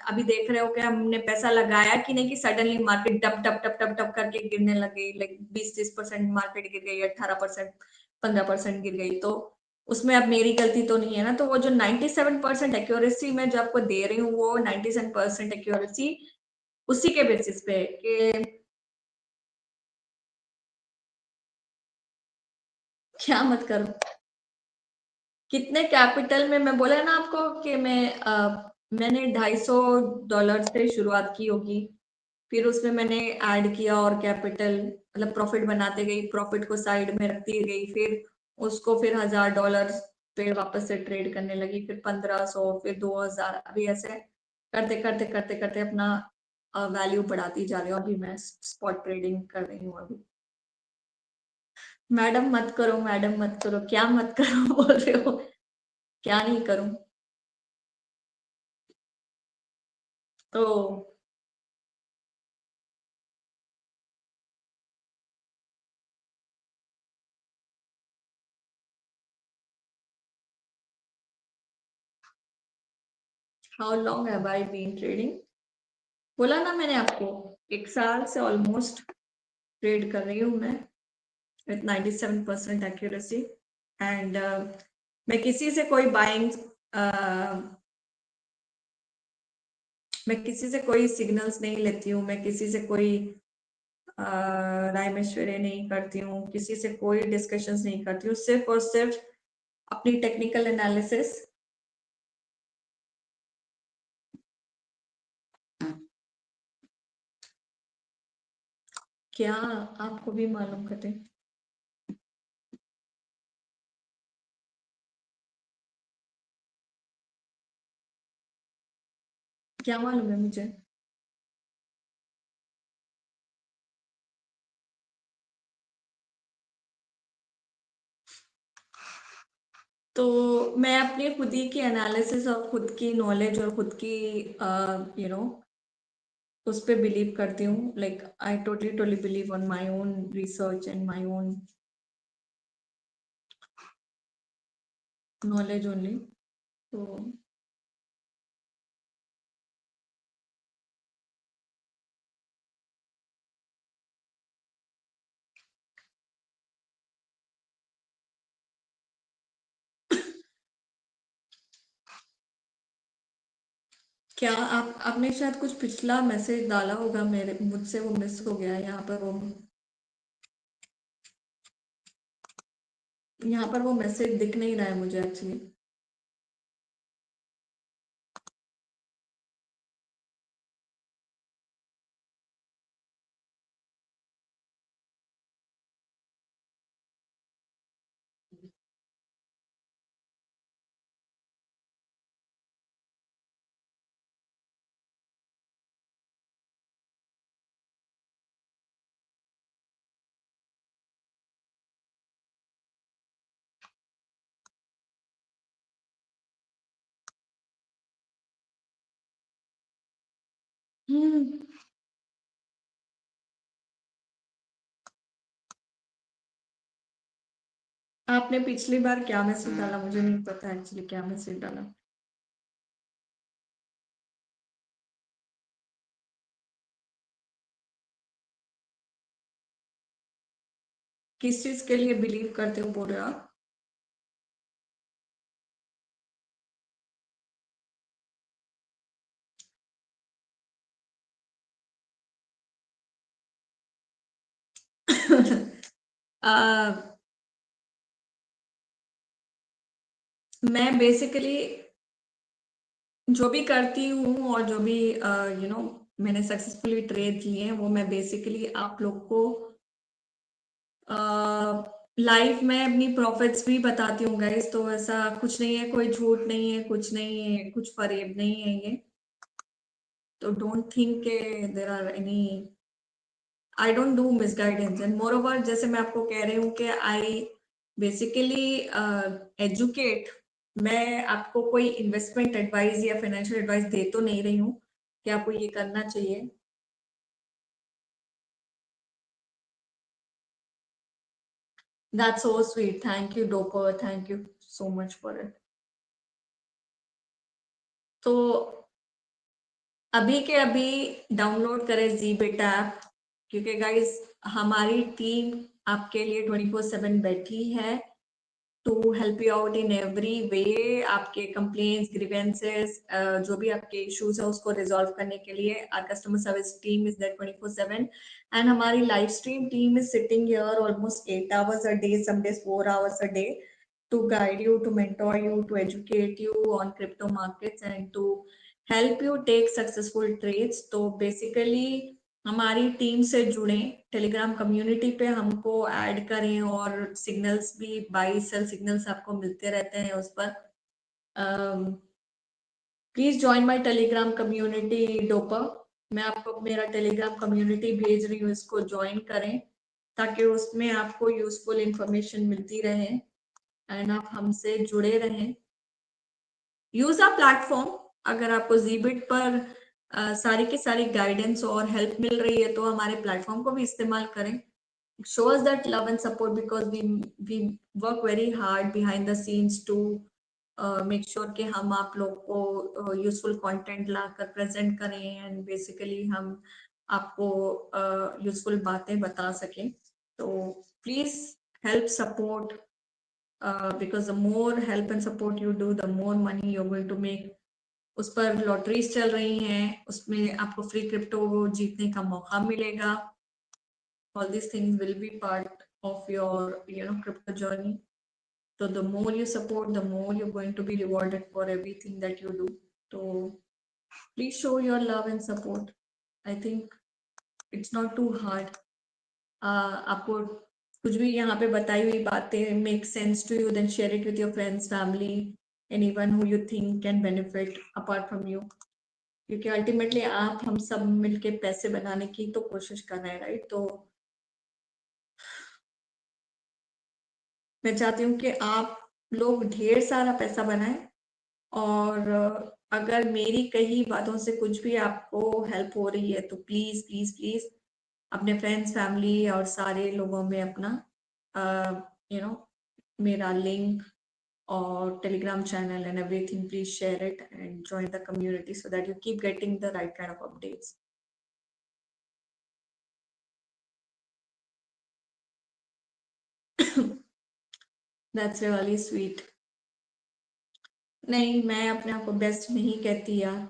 अभी देख रहे हो कि हमने पैसा लगाया कि नहीं, कि सडनली मार्केट टप टप टप टप टप करके गिरने लगे, लाइक 20-30% मार्केट गिर गई, 18%, 15% गिर गई। तो उसमें अब मेरी गलती तो नहीं है ना। तो वो जो 97% एक्यूरेसी मैं जो आपको दे रही हूँ, वो 97% एक्यूरेसी उसी के बेसिस पे है कि क्या मत करो। कितने कैपिटल में, मैं बोला ना आपको कि मैंने $250 से शुरुआत की होगी, फिर उसमें मैंने ऐड किया और कैपिटल, मतलब प्रॉफिट बनाते गई, प्रॉफिट को साइड में रखती गई, फिर उसको फिर $1000 पे वापस से ट्रेड करने लगी, फिर 1500, फिर 2000, अभी ऐसे करते करते करते करते अपना वैल्यू बढ़ाती जा रही हूँ। अभी मैं स्पॉट ट्रेडिंग कर रही हूँ अभी। मैडम मत करो, मैडम मत करो, क्या मत करो बोल रहे हो? क्या नहीं करूं? तो how long have I been trading? बोला ना मैंने आपको, एक साल से ऑलमोस्ट ट्रेड कर रही हूँ मैं विथ 97% एक्यूरेसी। एंड मैं किसी से कोई बाइंग, मैं किसी से कोई सिग्नल्स नहीं लेती हूँ, मैं किसी से कोई राय मशवरे नहीं करती हूँ, किसी से कोई डिस्कशंस नहीं करती हूँ, सिर्फ और सिर्फ अपनी टेक्निकल एनालिसिस। क्या आपको भी मालूम करते? क्या मालूम है मुझे? तो मैं अपनी खुद ही की एनालिसिस और खुद की नॉलेज और खुद की यू नो उस पे बिलीव करती हूँ। Like I totally totally believe on my own research and my own knowledge only. तो क्या आपने शायद कुछ पिछला मैसेज डाला होगा, मेरे मुझसे वो मिस हो गया। यहाँ पर वो मैसेज दिख नहीं रहा है मुझे एक्चुअली। हम्म। आपने पिछली बार क्या मैसेज डाला? मुझे नहीं पता एक्चुअली क्या मैसेज डाला। किस चीज के लिए बिलीव करते हो बोल रहे हो आप? मैं बेसिकली जो भी करती हूँ और जो भी मैंने सक्सेसफुली ट्रेड किए हैं, वो मैं बेसिकली आप लोग को लाइफ में अपनी प्रॉफिट्स भी बताती हूँ गाइस। तो ऐसा कुछ नहीं है, कोई झूठ नहीं है, कुछ नहीं है, कुछ फरेब नहीं है ये। तो डोंट थिंक के there are any, I don't do misguidance. And moreover, जैसे मैं आपको कह रही हूँ कि आई बेसिकली एजुकेट। मैं आपको कोई इन्वेस्टमेंट एडवाइस या फाइनेंशियल एडवाइस दे तो नहीं रही हूँ कि आपको ये करना चाहिए। That's so sweet, thank you डोपर, thank you so much for it. तो अभी के अभी डाउनलोड करें जीबिट ऐप, क्योंकि गाइस हमारी टीम आपके लिए 24/7 बैठी है to help you out in every way. आपके कंप्लेंट्स, ग्रीवेंसेस, जो भी आपके इश्यूज है उसको रिजॉल्व करने के लिए our customer service team is there 24/7। And हमारी live stream team is sitting here almost 8 hours a day, some days 4 hours a day, to guide you, to mentor you, to educate you on crypto markets and to help you take successful trades। तो basically हमारी team से जुड़े, Telegram community पे हमको add करें, और signals भी, by cell signals आपको मिलते रहते हैं उस पर। Please join my Telegram community Doppler. मैं आपको मेरा टेलीग्राम कम्युनिटी भेज रही हूँ, इसको ज्वाइन करें ताकि उसमें आपको यूजफुल इंफॉर्मेशन मिलती रहे एंड आप हमसे जुड़े रहें। Use a platform. अगर आपको जीबिट पर सारी की सारी गाइडेंस और हेल्प मिल रही है, तो हमारे प्लेटफॉर्म को भी इस्तेमाल करें। shows that love and support, because we work very hard behind the scenes to make sure कि हम आप लोग को यूजफुल कंटेंट लाकर प्रेजेंट करें एंड बेसिकली हम आपको यूजफुल बातें बता सकें। तो please help support, because the more help and support you do, the more money you are going to make. उस पर लॉटरीज चल रही हैं, उसमें आपको फ्री क्रिप्टो जीतने का मौका मिलेगा। all these things will be part of your crypto journey. So the more you support, the more you're going to be rewarded for everything that you do. So please show your love and support. I think it's not too hard. आपको कुछ भी यहाँ पे बताई हुई बातें make sense to you, then share it with your friends, family, anyone who you think can benefit apart from you. क्योंकि ultimately आप हम सब मिलके पैसे बनाने की तो कोशिश कर रहे हैं, राइट? तो मैं चाहती हूँ कि आप लोग ढेर सारा पैसा बनाएं, और अगर मेरी कही बातों से कुछ भी आपको हेल्प हो रही है तो प्लीज प्लीज प्लीज अपने फ्रेंड्स, फैमिली और सारे लोगों में अपना यू नो मेरा लिंक और Telegram channel and everything, please share it and join the community so that you keep getting the right kind of updates. That's really sweet. नहीं, मैं अपने आप को बेस्ट नहीं कहती यार.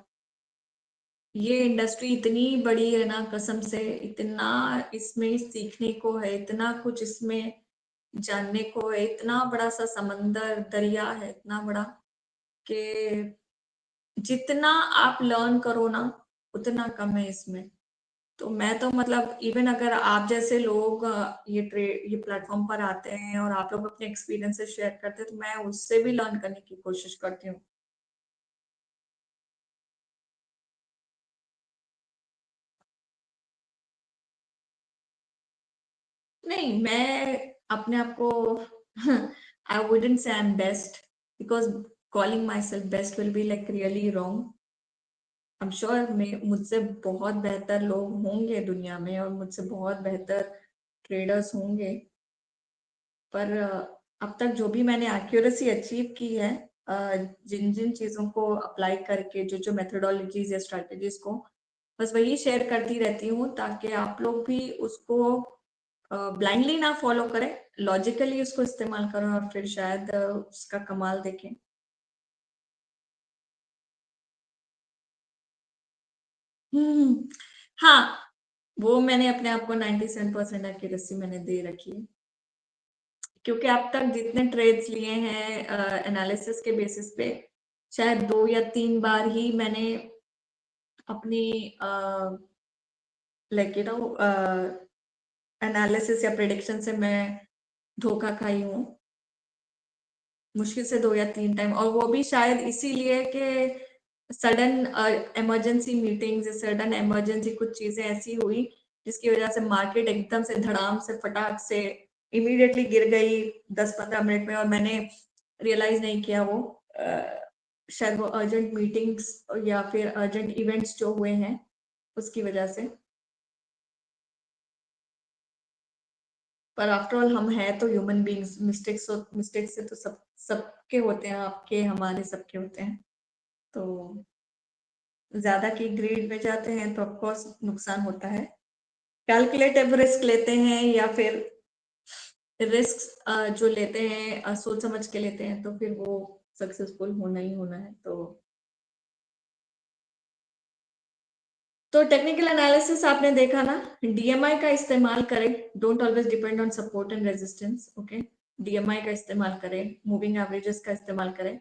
ये इंडस्ट्री इतनी बड़ी है ना, कसम से इतना इसमें सीखने को है, इतना कुछ इसमें जानने को है, इतना बड़ा सा समंदर दरिया है, इतना बड़ा कि जितना आप लर्न करो ना उतना कम है इसमें. तो मैं तो मतलब इवन अगर आप जैसे लोग ये प्लेटफॉर्म पर आते हैं और आप लोग अपने एक्सपीरियंसेस शेयर करते हैं तो मैं उससे भी लर्न करने की कोशिश करती हूँ. नहीं, मैं अपने आप को I wouldn't say I am best, because calling my self best will be like really wrong. I am sure मैं मुझसे बहुत बेहतर लोग होंगे दुनिया में और मुझसे बहुत बेहतर ट्रेडर्स होंगे, पर अब तक जो भी मैंने एक्यूरेसी अचीव की है, जिन जिन चीजों को अप्लाई करके, जो जो मेथोडोलॉजीज या स्ट्रेटजीज को, बस वही शेयर करती रहती हूँ ताकि आप लोग भी उसको ब्लाइंडली ना फॉलो करें, लॉजिकली उसको इस्तेमाल करें और फिर शायद उसका कमाल देखें. हम्म. हाँ, वो मैंने अपने आप को 97% एक्यूरेसी मैंने दे रखी है, क्योंकि अब तक जितने ट्रेड्स लिए हैं एनालिसिस के बेसिस पे, शायद 2 या 3 बार ही मैंने अपनी लाइक एनालिसिस या प्रेडिक्शन से मैं धोखा खाई हूँ. मुश्किल से 2 या 3 टाइम, और वो भी शायद इसीलिए कि sudden emergency meetings, sudden emergency कुछ चीजें ऐसी हुई जिसकी वजह से मार्केट एकदम से धड़ाम से फटाक से इमीडिएटली गिर गई 10-15 मिनट में, और मैंने रियलाइज नहीं किया वो शायद वो अर्जेंट मीटिंग्स या फिर अर्जेंट इवेंट्स जो हुए हैं उसकी वजह से. पर आफ्टर ऑल हम हैं तो ह्यूमन बीइंग्स, मिस्टेक्स से तो सबके होते हैं, आपके हमारे सबके होते हैं. तो ज्यादा की ग्रीड में जाते हैं तो ऑफकोर्स नुकसान होता है. कैलकुलेटिव रिस्क लेते हैं या फिर रिस्क जो लेते हैं सोच समझ के लेते हैं तो फिर वो सक्सेसफुल होना ही होना है. तो टेक्निकल एनालिसिस आपने देखा ना, डीएमआई का इस्तेमाल करें, don't always depend on support and resistance. Okay, DMI का इस्तेमाल करें, मूविंग एवरेजेस का इस्तेमाल करें.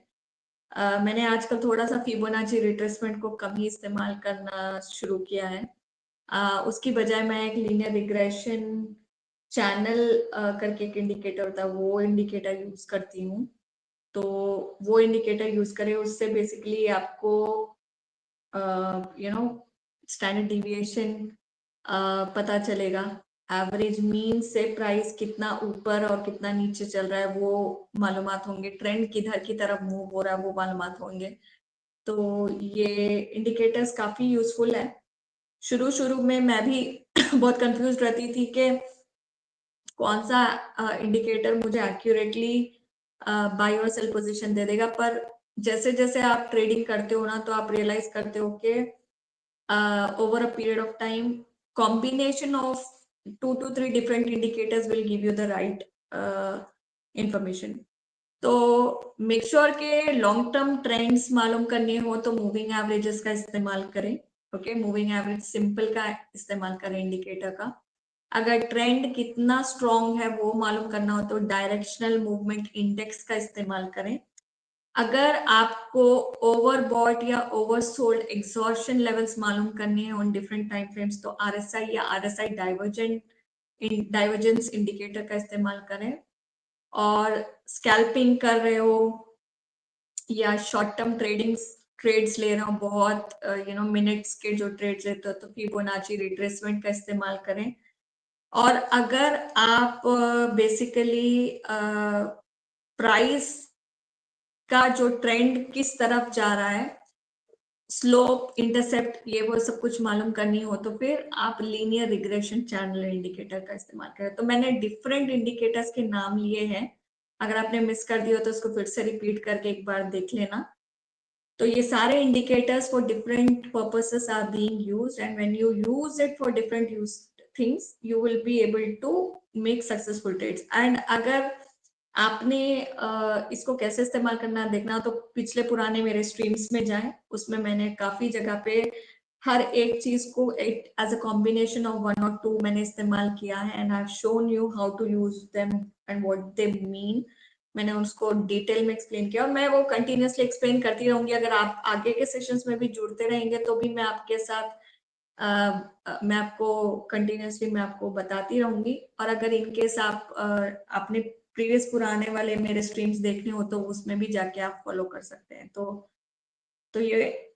मैंने आजकल थोड़ा सा फिबोनाची रिट्रेसमेंट को कम ही इस्तेमाल करना शुरू किया है. उसकी बजाय मैं एक लीनियर रिग्रेशन चैनल करके एक इंडिकेटर होता है, वो इंडिकेटर यूज करती हूँ. तो वो इंडिकेटर यूज करें, उससे बेसिकली आपको स्टैंडर्ड डिविएशन पता चलेगा. एवरेज मीन से प्राइस कितना ऊपर और कितना नीचे चल रहा है वो मालूमात होंगे, ट्रेंड किधर की तरफ मूव हो रहा है वो मालूमात होंगे. तो ये इंडिकेटर्स काफी यूजफुल है. शुरू शुरू में मैं भी बहुत कंफ्यूज रहती थी कि कौन सा इंडिकेटर मुझे एक्यूरेटली बाय और सेल पोजीशन दे देगा, पर जैसे जैसे आप ट्रेडिंग करते हो ना तो आप रियलाइज करते हो कि over a period of time, combination of 2 to 3 different indicators will give you the right information. तो मेक श्योर के लॉन्ग टर्म ट्रेंड्स मालूम करने हो तो मूविंग एवरेजेस का इस्तेमाल करें. ओके, मूविंग एवरेज सिंपल का इस्तेमाल करें इंडिकेटर का. अगर ट्रेंड कितना स्ट्रॉन्ग है वो मालूम करना हो तो डायरेक्शनल मूवमेंट इंडेक्स का इस्तेमाल करें। अगर आपको ओवरबॉट या ओवरसोल्ड एग्जॉर्शन लेवल्स मालूम करने हैं ऑन डिफरेंट टाइम फ्रेम्स तो आरएसआई या आरएसआई डाइवर्जेंस इंडिकेटर का इस्तेमाल करें। और स्कैल्पिंग कर रहे हो या शॉर्ट टर्म ट्रेड्स ले रहे हो, बहुत मिनट्स के जो ट्रेड्स लेते हो तो फिबोनाची रिट्रेसमेंट का इस्तेमाल करें। और अगर आप बेसिकली प्राइस का जो ट्रेंड किस तरफ जा रहा है, स्लोप, इंटरसेप्ट, ये वो सब कुछ मालूम करनी हो तो फिर आप लीनियर रिग्रेशन चैनल इंडिकेटर का इस्तेमाल करें। तो मैंने डिफरेंट इंडिकेटर्स के नाम लिए हैं, अगर आपने मिस कर दिया तो उसको फिर से रिपीट करके एक बार देख लेना। तो ये सारे indicators for different purposes are being used, and when you use it for different use things you will be able to make successful trades. And अगर आपने इसको कैसे इस्तेमाल करना देखना तो पिछले पुराने मेरे स्ट्रीम्स में जाएं, उसमें मैंने काफी जगह पे हर एक चीज को एज अ कॉम्बिनेशन ऑफ 1 और 2 मैंने इस्तेमाल किया है, and I have shown you how to use them and what they mean. मैंने उसको डिटेल में एक्सप्लेन किया और मैं वो कंटिन्यूसली एक्सप्लेन करती रहूंगी। अगर आप आगे के सेशंस में भी जुड़ते रहेंगे तो भी मैं आपके साथ मैं आपको कंटिन्यूसली मैं आपको बताती रहूंगी। और अगर इनकेस आप अपने प्रीवियस पुराने वाले मेरे स्ट्रीम्स देखने हो तो उसमें भी जाके आप फॉलो कर सकते हैं। तो ये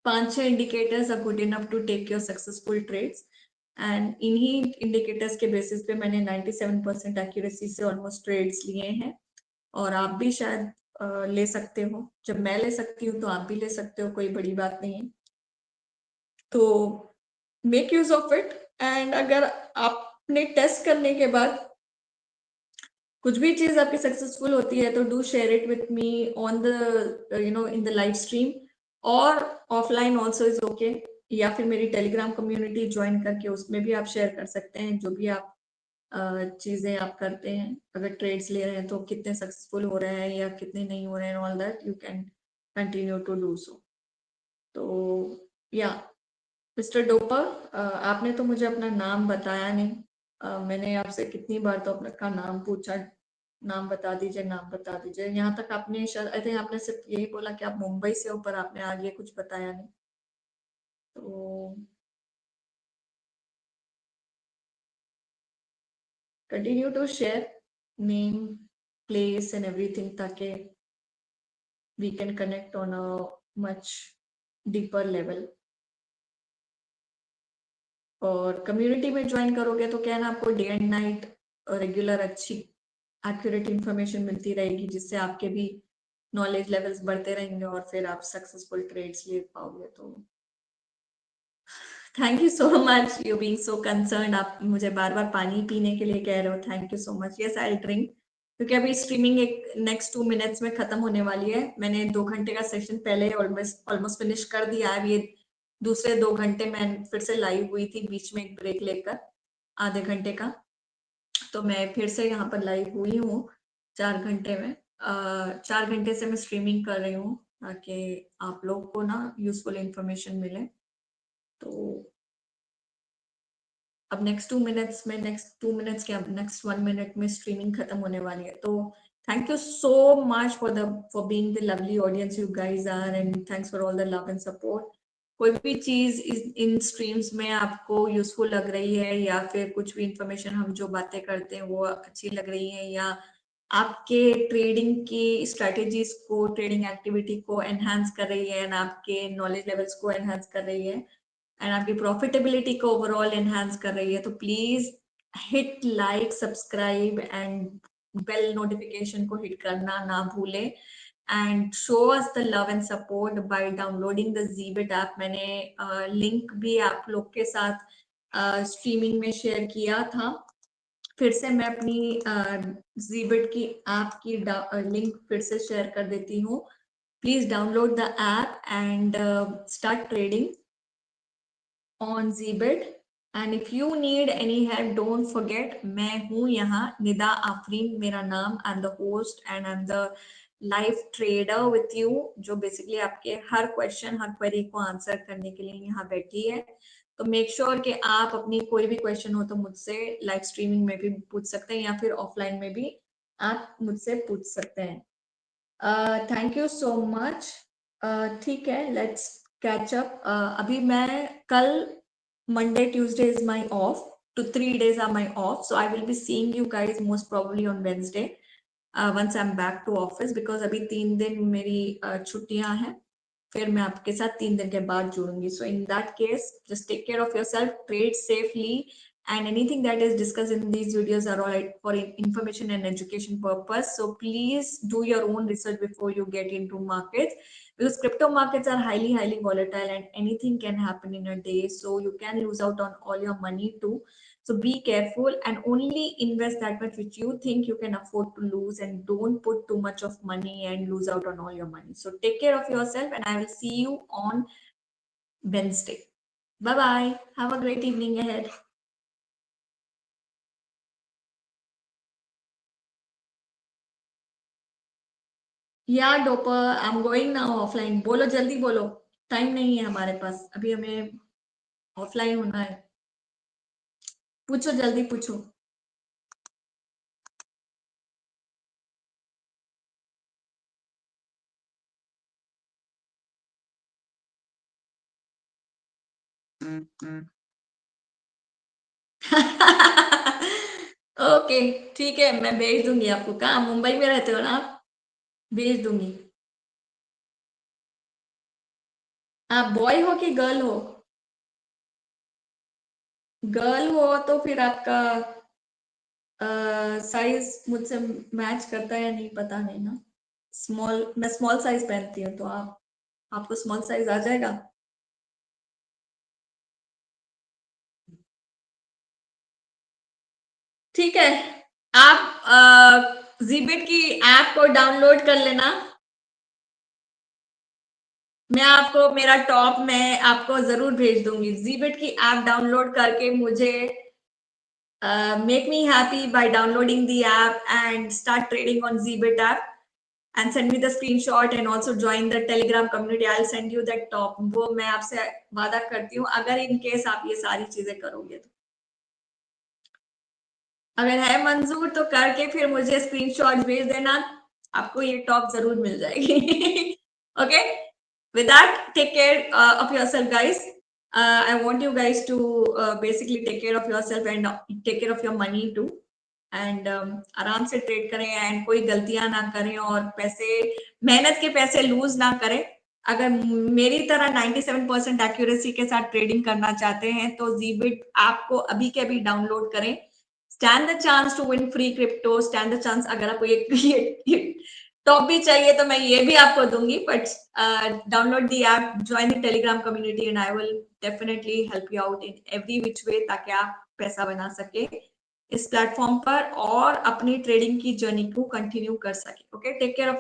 5-6 indicators are good enough to take your successful trades, and इन्हीं इंडिकेटर्स के बेसिस पे मैंने 97% एक्यूरेसी से ऑलमोस्ट ट्रेड्स लिए हैं। और आप भी शायद ले सकते हो, जब मैं ले सकती हूँ तो आप भी ले सकते हो, कोई बड़ी बात नहीं है। तो make use of it, and अगर आपने टेस्ट करने के बाद कुछ भी चीज आपकी सक्सेसफुल होती है तो do share it with me on the in the live stream, और ऑफलाइन ऑल्सो इज ओके, या फिर मेरी टेलीग्राम कम्युनिटी ज्वाइन करके उसमें भी आप शेयर कर सकते हैं जो भी आप चीजें आप करते हैं। अगर ट्रेड्स ले रहे हैं तो कितने सक्सेसफुल हो रहे हैं या कितने नहीं हो रहे हैं, all that you can continue to do so. तो या मिस्टर डोपर, आपने तो मुझे अपना नाम बताया नहीं। मैंने आपसे कितनी बार तो अपना का नाम पूछा, नाम बता दीजिए, नाम बता दीजिए। यहाँ तक आपने शायद आई थिंक आपने सिर्फ यही बोला कि आप मुंबई से ऊपर, आपने आगे कुछ बताया नहीं। तो continue to share name, place and everything, ताकि we can connect on a much deeper level। और कम्युनिटी में ज्वाइन करोगे तो क्या है ना, आपको डे एंड नाइट रेगुलर अच्छी एक्यूरेट इंफॉर्मेशन मिलती रहेगी, जिससे आपके भी नॉलेज लेवल्स बढ़ते रहेंगे और फिर आप सक्सेसफुल ट्रेड्स ले पाओगे। तो thank you so much, you being so concern. आप मुझे बार बार पानी पीने के लिए कह रहे हो, thank you so much. Yes, I drink, क्योंकि अभी स्ट्रीमिंग एक नेक्स्ट 2 मिनट्स में खत्म होने वाली है। मैंने 2 घंटे का सेशन पहले ऑलमोस्ट फिनिश कर दिया है। ये दूसरे 2 घंटे मैं फिर से लाइव हुई थी, बीच में एक ब्रेक लेकर आधे घंटे का, तो मैं फिर से यहाँ पर लाइव हुई हूँ 4 घंटे में। 4 घंटे से मैं स्ट्रीमिंग कर रही हूँ ताकि आप लोग को ना यूजफुल इंफॉर्मेशन मिले। तो अब नेक्स्ट 2 मिनट्स क्या, नेक्स्ट 1 मिनट में स्ट्रीमिंग खत्म होने वाली है। तो thank you so much for being the lovely audience you guys are, and thanks for all the love and support. कोई भी चीज इन स्ट्रीम्स में आपको यूजफुल लग रही है, या फिर कुछ भी इंफॉर्मेशन हम जो बातें करते हैं वो अच्छी लग रही है, या आपके ट्रेडिंग की स्ट्रेटेजीज को, ट्रेडिंग एक्टिविटी को एनहांस कर रही है, एंड आपके नॉलेज लेवल्स को एनहांस कर रही है, एंड आपकी प्रॉफिटेबिलिटी को ओवरऑल एनहांस कर रही है, तो please hit like, subscribe and bell notification को हिट करना ना भूले, and show us the love and support by downloading the Zeebit app. मैंने लिंक भी आप लोग के साथ स्ट्रीमिंग में शेयर किया था। फिर से मैं अपनी ज़ीबिट की ऐप की लिंक फिर से शेयर कर देती हूँ। Please download the app and start trading on Zbit, and if you need any help, don't forget, मैं हूँ यहाँ, निदा आफरीन मेरा नाम, I'm the host and I'm the live trader with you, जो बेसिकली आपके हर क्वेश्चन, हर क्वेरी को आंसर करने के लिए यहाँ बैठी है। तो मेक श्योर कि आप अपनी कोई भी क्वेश्चन हो तो मुझसे लाइव स्ट्रीमिंग में भी पूछ सकते हैं या फिर ऑफलाइन में भी आप मुझसे पूछ सकते हैं। Thank you so much. ठीक है, लेट्स कैच अप। अभी मैं कल Monday, Tuesday is my off. To 3 days are my off. So I will be seeing you guys most probably on Wednesday. Once I'm back to office, because अभी 3 दिन मेरी छुट्टियां हैं, फिर मैं आपके साथ 3 दिन के बाद जुड़ूंगी. So in that case, just take care of yourself, trade safely, and anything that is discussed in these videos are all for information and education purpose. So please do your own research before you get into markets, because crypto markets are highly volatile and anything can happen in a day. So you can lose out on all your money too. So be careful and only invest that much which you think you can afford to lose, and don't put too much of money and lose out on all your money. So take care of yourself, and I will see you on Wednesday. Bye bye. Have a great evening ahead. Yeah, Doper, I'm going now offline. बोलो जल्दी बोलो, time नहीं है हमारे पास, अभी हमें offline होना है. पूछो जल्दी पूछो. ओके, ठीक है, मैं भेज दूंगी आपको. कहाँ, मुंबई में रहते हो ना आप? भेज दूंगी. आप बॉय हो कि गर्ल हो? गर्ल हो तो फिर आपका साइज मुझसे मैच करता है या नहीं पता नहीं ना. स्मॉल, मैं स्मॉल साइज पहनती हूँ, तो आपको स्मॉल साइज आ जाएगा. ठीक है, आप जीबिट की ऐप को डाउनलोड कर लेना. मैं आपको मेरा टॉप में आपको जरूर भेज दूंगी. जीबिट की ऐप डाउनलोड करके मुझे make me happy by downloading the app and start trading on Zbit app, and send me the screenshot and also join the Telegram community. I'll send you that top. वो मैं आपसे वादा करती हूँ, अगर in case आप ये सारी चीजें करोगे तो. अगर है मंजूर तो करके फिर मुझे स्क्रीनशॉट भेज देना, आपको ये टॉप जरूर मिल जाएगी. Okay, with that, take care of yourself guys. I want you guys to basically take care of yourself and take care of your money too. And आराम से ट्रेड करें एंड कोई गलतियां ना करें, और पैसे, मेहनत के पैसे लूज ना करें. अगर मेरी तरह 97% एक्यूरेसी के साथ ट्रेडिंग करना चाहते हैं तो जीबिट ऐप को अभी के अभी डाउनलोड करें. Stand the chance to win free crypto, stand the chance. अगर आपको ये टॉप भी चाहिए तो मैं ये भी आपको दूंगी, but download the app, join the Telegram community, and I will definitely help you out in every which way, ताकि आप पैसा बना सके इस प्लेटफॉर्म पर और अपनी ट्रेडिंग की जर्नी को कंटिन्यू कर सके. Okay, take care of